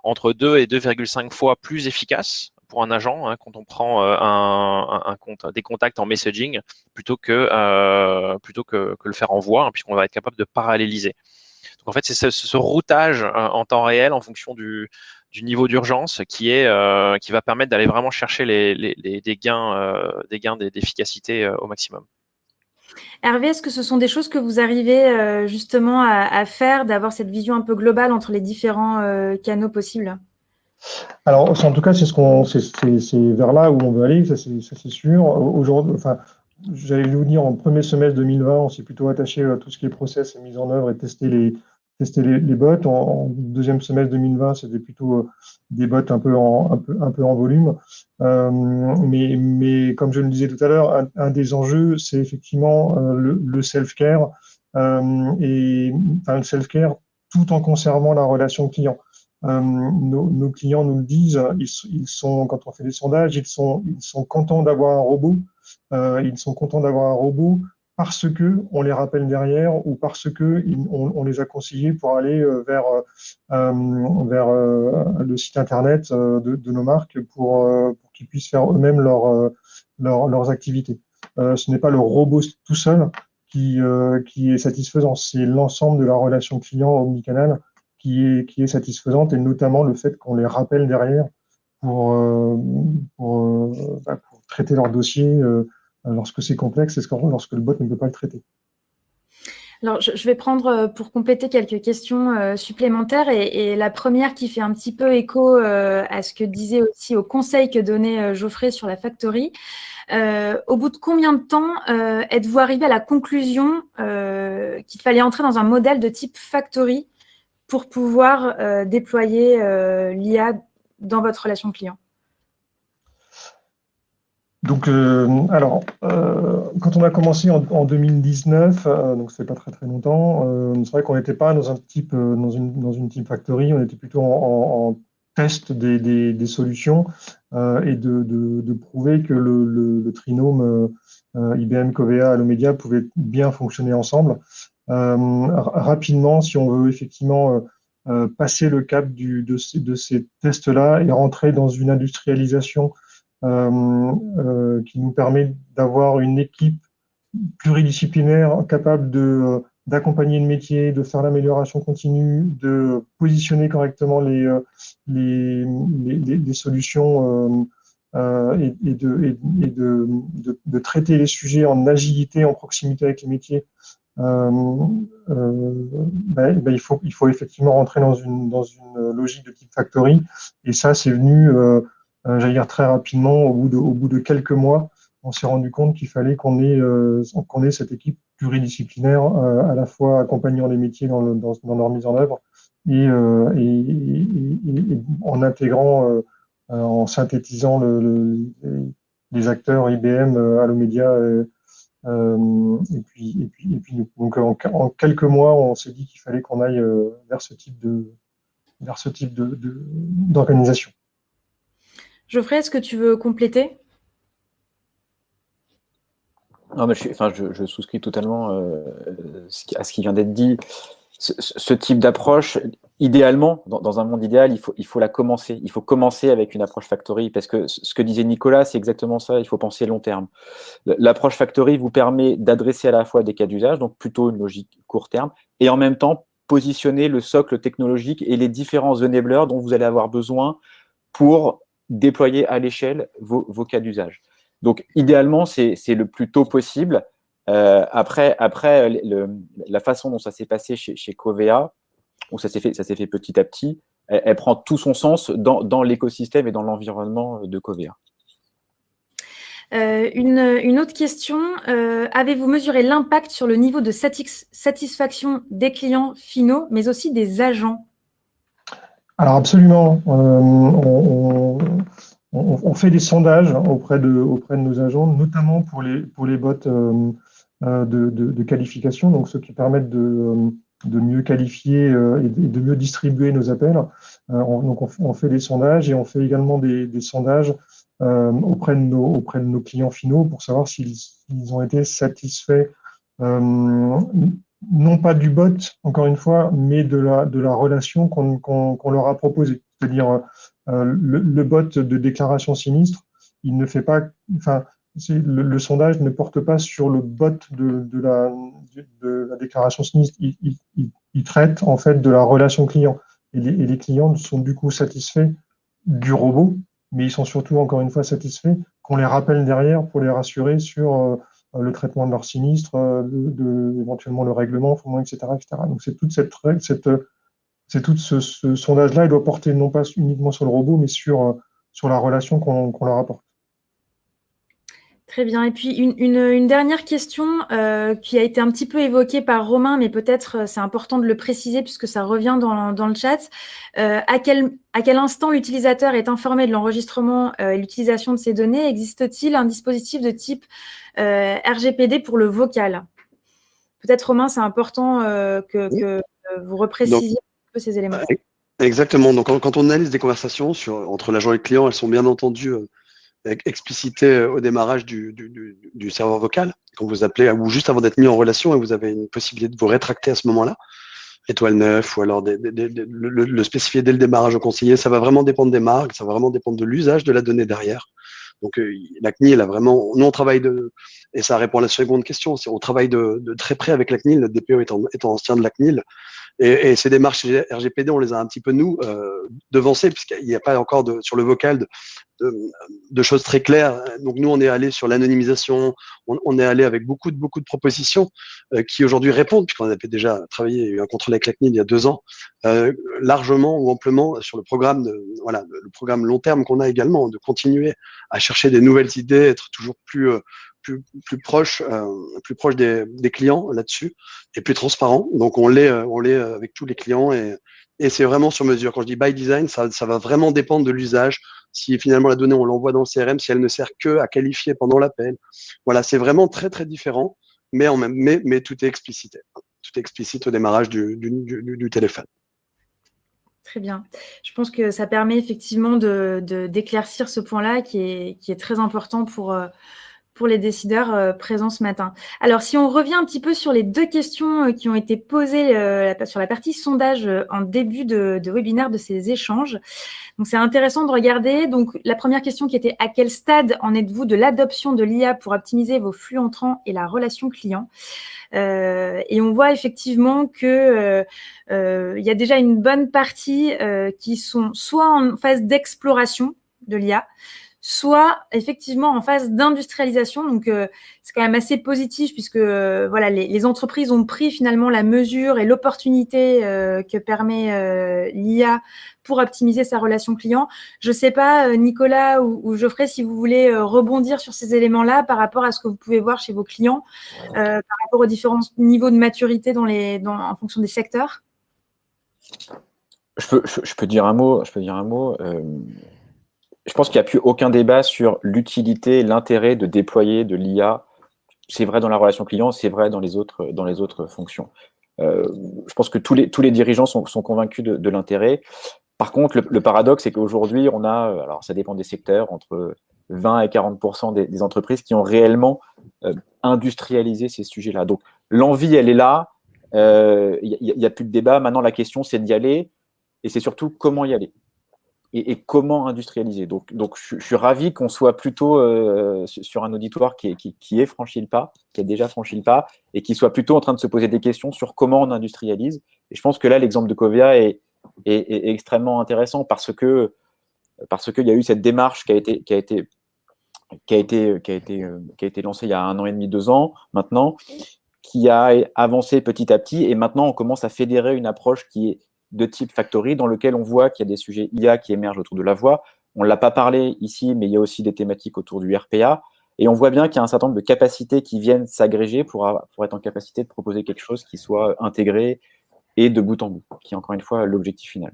entre 2 et 2,5 fois plus efficace pour un agent hein, quand on prend des contacts en messaging plutôt que le faire en voix, hein, puisqu'on va être capable de paralléliser. Donc en fait, c'est ce routage en temps réel en fonction du niveau d'urgence qui va permettre d'aller vraiment chercher des gains d'efficacité au maximum. Hervé, est-ce que ce sont des choses que vous arrivez justement à faire, d'avoir cette vision un peu globale entre les différents canaux possibles? Alors, en tout cas, c'est vers là où on veut aller, ça c'est sûr. Aujourd'hui, enfin, j'allais vous dire, en premier semestre 2020, on s'est plutôt attaché à tout ce qui est process et mise en œuvre et tester les bots. En deuxième semestre 2020, c'était plutôt des bots un peu en volume. Mais comme je le disais tout à l'heure, un des enjeux, c'est effectivement le self-care le self-care tout en conservant la relation client. Nos clients nous le disent, ils sont, quand on fait des sondages, ils sont contents d'avoir un robot. Ils sont contents d'avoir un robot parce que on les rappelle derrière ou parce que on les a conseillés pour aller vers le site internet de nos marques pour qu'ils puissent faire eux-mêmes leurs activités. Ce n'est pas le robot tout seul qui est satisfaisant, c'est l'ensemble de la relation client omnicanal qui est satisfaisante et notamment le fait qu'on les rappelle derrière pour traiter leur dossier lorsque c'est complexe et lorsque le bot ne peut pas le traiter. Alors, je vais prendre pour compléter quelques questions supplémentaires et la première qui fait un petit peu écho à ce que disait aussi au conseil que donnait Geoffrey sur la factory. Au bout de combien de temps êtes-vous arrivé à la conclusion qu'il fallait entrer dans un modèle de type factory pour pouvoir déployer l'IA dans votre relation client? Donc, quand on a commencé en 2019, donc c'est pas très très longtemps, c'est vrai qu'on n'était pas dans une type factory, on était plutôt en test des solutions et de prouver que le trinôme IBM, Covea, Allomedia pouvait bien fonctionner ensemble. Rapidement, si on veut effectivement passer le cap de ces tests-là et rentrer dans une industrialisation qui nous permet d'avoir une équipe pluridisciplinaire capable d'accompagner le métier, de faire l'amélioration continue, de positionner correctement les solutions de traiter les sujets en agilité, en proximité avec les métiers, il faut effectivement rentrer dans une logique de type factory. Et ça, c'est venu, j'allais dire très rapidement, au bout de quelques mois, on s'est rendu compte qu'il fallait qu'on ait cette équipe pluridisciplinaire, à la fois accompagnant les métiers dans leur mise en œuvre et en intégrant, en synthétisant les acteurs IBM, Allomedia, et puis nous. Donc en quelques mois, on s'est dit qu'il fallait qu'on aille vers ce type d'organisation. Geoffrey, est-ce que tu veux compléter? Non, mais je souscris totalement à ce qui vient d'être dit. Ce type d'approche, idéalement, dans un monde idéal, il faut la commencer. Il faut commencer avec une approche factory, parce que ce que disait Nicolas, c'est exactement ça. Il faut penser long terme. L'approche factory vous permet d'adresser à la fois des cas d'usage, donc plutôt une logique court terme, et en même temps positionner le socle technologique et les différents enablers dont vous allez avoir besoin pour déployer à l'échelle vos cas d'usage. Donc, idéalement, c'est le plus tôt possible. Après la façon dont ça s'est passé chez Covea, où ça s'est fait petit à petit, elle prend tout son sens dans l'écosystème et dans l'environnement de Covea. Une autre question, avez-vous mesuré l'impact sur le niveau de satisfaction des clients finaux, mais aussi des agents? Alors absolument, on fait des sondages auprès de nos agents, notamment pour les bots de qualification, donc ceux qui permettent de mieux qualifier et de mieux distribuer nos appels. Donc on fait des sondages et on fait également des sondages auprès de nos clients finaux pour savoir s'ils ont été satisfaits, non pas du bot, encore une fois, mais de la relation qu'on leur a proposée. C'est-à-dire le bot de déclaration sinistre, il ne fait pas, enfin, le sondage ne porte pas sur le bot de la déclaration sinistre. Il traite en fait de la relation client. Et les clients sont du coup satisfaits du robot, mais ils sont surtout, encore une fois, satisfaits qu'on les rappelle derrière pour les rassurer sur le traitement de leur sinistre, éventuellement le règlement, etc., etc. Donc c'est toute tout ce sondage-là, il doit porter non pas uniquement sur le robot, mais sur la relation qu'on leur apporte. Très bien. Et puis, une dernière question qui a été un petit peu évoquée par Romain, mais peut-être c'est important de le préciser puisque ça revient dans le chat. À quel instant l'utilisateur est informé de l'enregistrement et l'utilisation de ces données? Existe-t-il un dispositif de type RGPD pour le vocal? Peut-être, Romain, c'est important que vous reprécisiez un peu ces éléments. Exactement. Donc, quand on analyse des conversations entre l'agent et le client, elles sont bien entendu explicité au démarrage du serveur vocal, quand vous appelez, ou juste avant d'être mis en relation, et vous avez une possibilité de vous rétracter à ce moment-là, étoile 9, ou alors le spécifier dès le démarrage au conseiller. Ça va vraiment dépendre des marques, ça va vraiment dépendre de l'usage de la donnée derrière. Donc la CNIL a vraiment, nous on travaille et ça répond à la seconde question, on travaille de très près avec la CNIL, notre DPO étant ancien de la CNIL, et ces démarches RGPD, on les a un petit peu nous devancées, puisqu'il n'y a pas encore sur le vocal de choses très claires. Donc nous, on est allé sur l'anonymisation, on est allé avec beaucoup de propositions qui aujourd'hui répondent, puisqu'on avait déjà travaillé, eu un contrôle avec la CNIL il y a 2 ans, largement ou amplement sur le programme le programme long terme qu'on a également, de continuer à chercher des nouvelles idées, être toujours plus proche des clients là-dessus, et plus transparent. Donc on l'est avec tous les clients, et c'est vraiment sur mesure. Quand je dis by design, ça va vraiment dépendre de l'usage. Si finalement la donnée, on l'envoie dans le CRM, si elle ne sert que à qualifier pendant l'appel. Voilà, c'est vraiment très, très différent, mais tout est explicité. Tout est explicite au démarrage du téléphone. Très bien. Je pense que ça permet effectivement d'éclaircir ce point-là qui est très important pour les décideurs présents ce matin. Alors, si on revient un petit peu sur les 2 questions qui ont été posées sur la partie sondage en début de webinaire de ces échanges. Donc, c'est intéressant de regarder. Donc, la première question qui était: à quel stade en êtes-vous de l'adoption de l'IA pour optimiser vos flux entrants et la relation client? Et on voit effectivement que il y a déjà une bonne partie qui sont soit en phase d'exploration de l'IA, soit effectivement en phase d'industrialisation. Donc, c'est quand même assez positif puisque voilà, les entreprises ont pris finalement la mesure et l'opportunité que permet l'IA pour optimiser sa relation client. Je ne sais pas, Nicolas ou Geoffrey, si vous voulez rebondir sur ces éléments-là par rapport à ce que vous pouvez voir chez vos clients, par rapport aux différents niveaux de maturité en fonction des secteurs. Je peux dire un mot. Je pense qu'il n'y a plus aucun débat sur l'utilité, l'intérêt de déployer de l'IA. C'est vrai dans la relation client, c'est vrai dans les autres fonctions. Je pense que tous les dirigeants sont convaincus de l'intérêt. Par contre, le paradoxe, c'est qu'aujourd'hui, on a, alors ça dépend des secteurs, entre 20 et 40% des entreprises qui ont réellement industrialisé ces sujets-là. Donc, l'envie, elle est là. Il n'y a plus de débat. Maintenant, la question, c'est d'y aller. Et c'est surtout comment y aller. Et comment industrialiser. Donc je suis ravi qu'on soit plutôt sur un auditoire qui ait franchi le pas, qui a déjà franchi le pas, et qui soit plutôt en train de se poser des questions sur comment on industrialise. Et je pense que là, l'exemple de Covea est extrêmement intéressant parce qu'il y a eu cette démarche qui a été lancée il y a 1 an et demi, 2 ans maintenant, qui a avancé petit à petit, et maintenant on commence à fédérer une approche qui est de type factory, dans lequel on voit qu'il y a des sujets IA qui émergent autour de la voix. On ne l'a pas parlé ici, mais il y a aussi des thématiques autour du RPA. Et on voit bien qu'il y a un certain nombre de capacités qui viennent s'agréger pour être en capacité de proposer quelque chose qui soit intégré et de bout en bout, qui est encore une fois l'objectif final.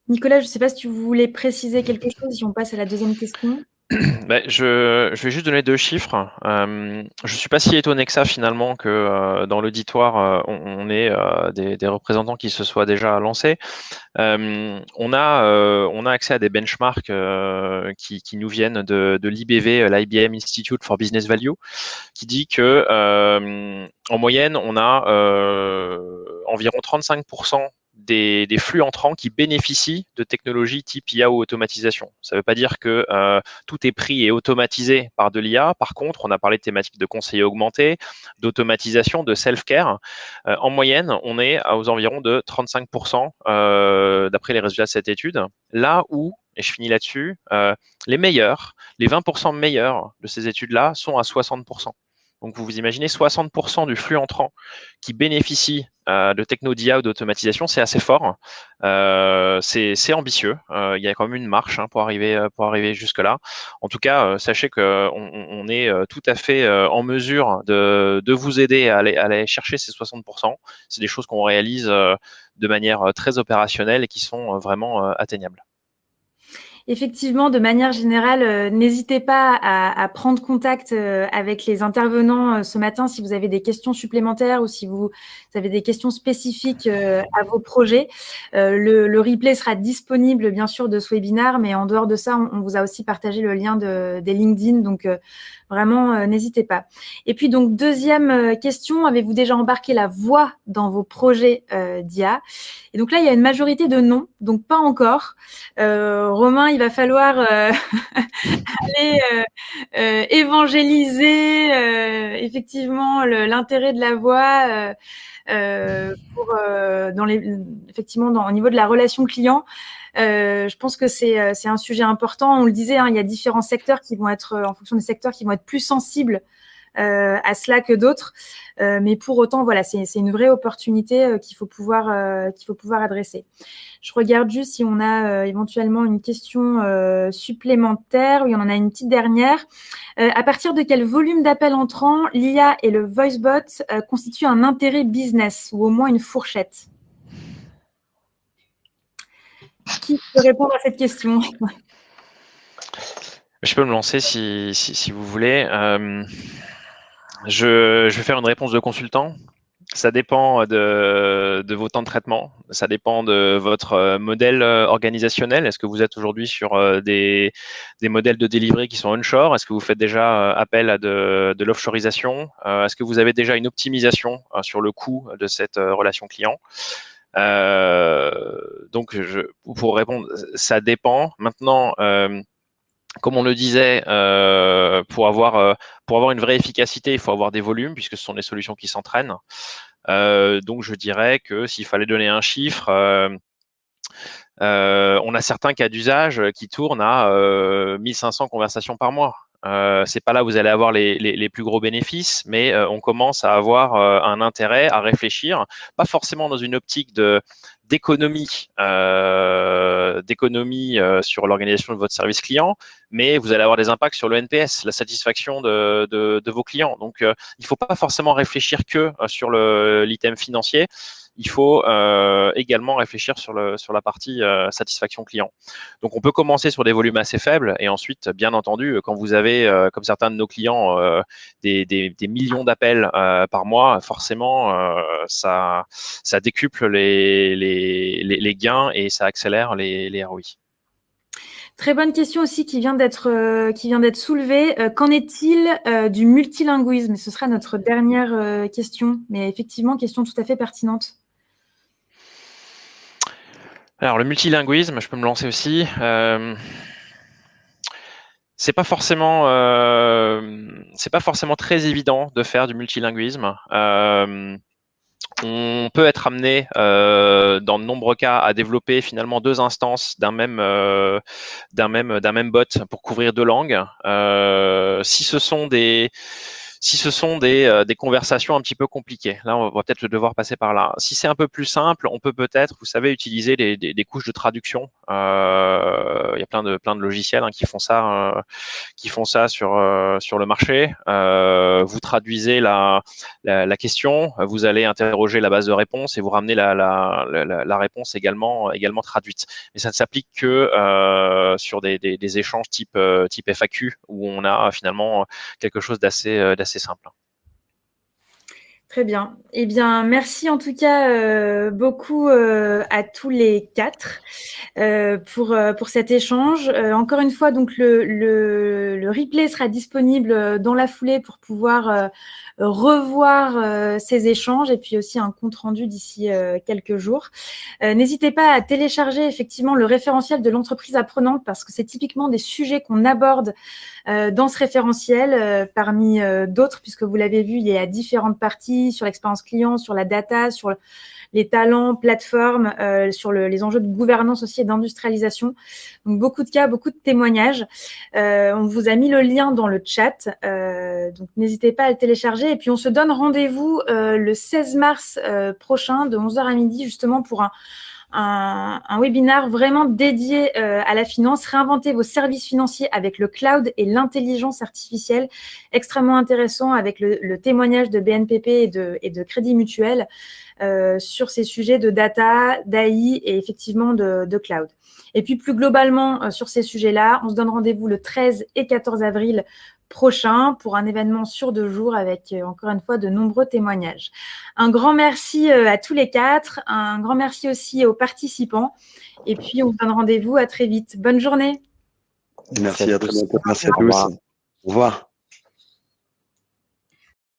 Nicolas, je ne sais pas si tu voulais préciser quelque chose, si on passe à la deuxième question. Je vais juste donner 2 chiffres. Je ne suis pas si étonné que ça finalement que dans l'auditoire, on ait des représentants qui se soient déjà lancés. On a accès à des benchmarks qui nous viennent de l'IBV, l'IBM Institute for Business Value, qui dit que en moyenne, on a environ 35% des flux entrants qui bénéficient de technologies type IA ou automatisation. Ça ne veut pas dire que tout est pris et automatisé par de l'IA. Par contre, on a parlé de thématiques de conseiller augmenté, d'automatisation, de self-care. En moyenne, on est aux environs de 35% d'après les résultats de cette étude. Là où, et je finis là-dessus, les 20% meilleurs de ces études-là sont à 60%. Donc, vous imaginez 60% du flux entrant qui bénéficie de techno d'IA ou d'automatisation, c'est assez fort. C'est ambitieux. Il y a quand même une marche pour arriver jusque-là. En tout cas, sachez qu'on est tout à fait en mesure de vous aider à aller chercher ces 60%. C'est des choses qu'on réalise de manière très opérationnelle et qui sont vraiment atteignables. Effectivement, de manière générale, n'hésitez pas à prendre contact avec les intervenants ce matin si vous avez des questions supplémentaires ou si vous avez des questions spécifiques à vos projets. Le replay sera disponible, bien sûr, de ce webinaire, mais en dehors de ça, on vous a aussi partagé le lien des LinkedIn, donc vraiment, n'hésitez pas. Et puis, donc, deuxième question, avez-vous déjà embarqué la voix dans vos projets d'IA? Et donc là, il y a une majorité de non, donc pas encore. Romain, il va falloir aller évangéliser effectivement l'intérêt de la voix effectivement au niveau de la relation client. Je pense que c'est un sujet important. On le disait, il y a différents secteurs qui vont être, en fonction des secteurs, qui vont être plus sensibles à cela que d'autres. Mais pour autant, voilà, c'est une vraie opportunité qu'il faut pouvoir adresser. Je regarde juste si on a éventuellement une question supplémentaire. Oui, on en a une petite dernière. À partir de quel volume d'appels entrants l'IA et le VoiceBot constituent un intérêt business ou au moins une fourchette? Qui peut répondre à cette question? Je peux me lancer si vous voulez. Je vais faire une réponse de consultant. Ça dépend de vos temps de traitement. Ça dépend de votre modèle organisationnel. Est-ce que vous êtes aujourd'hui sur des modèles de delivery qui sont onshore? Est-ce que vous faites déjà appel à de l'offshoreisation? Est-ce que vous avez déjà une optimisation sur le coût de cette relation client? Donc, pour répondre, ça dépend. Maintenant, comme on le disait, pour avoir une vraie efficacité, il faut avoir des volumes puisque ce sont des solutions qui s'entraînent. Donc, je dirais que s'il fallait donner un chiffre, On a certains cas d'usage qui tournent à 1500 conversations par mois. C'est pas là où vous allez avoir les plus gros bénéfices, mais on commence à avoir un intérêt à réfléchir, pas forcément dans une optique d'économie sur l'organisation de votre service client, mais vous allez avoir des impacts sur le NPS, la satisfaction de vos clients. Donc, il ne faut pas forcément réfléchir que sur l'item financier. Il faut également réfléchir sur la partie satisfaction client. Donc, on peut commencer sur des volumes assez faibles et ensuite, bien entendu, quand vous avez, comme certains de nos clients, des millions d'appels par mois, forcément, ça décuple les gains et ça accélère les ROI. Très bonne question aussi qui vient d'être soulevée. Qu'en est-il du multilinguisme? Ce sera notre dernière question, mais effectivement, question tout à fait pertinente. Alors, le multilinguisme, je peux me lancer aussi. C'est pas forcément très évident de faire du multilinguisme. On peut être amené, dans de nombreux cas, à développer finalement 2 instances d'un même bot pour couvrir 2 langues. Si ce sont des conversations un petit peu compliquées, là, on va peut-être devoir passer par là. Si c'est un peu plus simple, on peut peut-être, vous savez, utiliser des couches de traduction. Il y a plein de logiciels qui font ça sur le marché. Vous traduisez la question, vous allez interroger la base de réponse et vous ramenez la réponse également traduite. Mais ça ne s'applique que sur des échanges type FAQ où on a finalement quelque chose d'assez simple. Très bien. Eh bien, merci en tout cas beaucoup à tous les 4 pour cet échange. Encore une fois, donc le replay sera disponible dans la foulée pour pouvoir revoir ces échanges et puis aussi un compte rendu d'ici quelques jours. N'hésitez pas à télécharger effectivement le référentiel de l'entreprise apprenante parce que c'est typiquement des sujets qu'on aborde dans ce référentiel parmi d'autres, puisque vous l'avez vu, il y a différentes parties sur l'expérience client, sur la data, sur les talents, plateformes, sur les enjeux de gouvernance aussi et d'industrialisation. Donc, beaucoup de cas, beaucoup de témoignages. On vous a mis le lien dans le chat, donc n'hésitez pas à le télécharger. Et puis, on se donne rendez-vous le 16 mars prochain de 11h à midi, justement pour un webinaire vraiment dédié à la finance, réinventer vos services financiers avec le cloud et l'intelligence artificielle, extrêmement intéressant avec le témoignage de BNPP et de Crédit Mutuel sur ces sujets de data, d'AI et effectivement de cloud. Et puis plus globalement sur ces sujets-là, on se donne rendez-vous le 13 et 14 avril prochain pour un événement sur 2 jours avec, encore une fois, de nombreux témoignages. Un grand merci à tous les 4, un grand merci aussi aux participants et puis on se donne rendez-vous à très vite. Bonne journée. Merci à très bientôt. Merci à tous. Au revoir.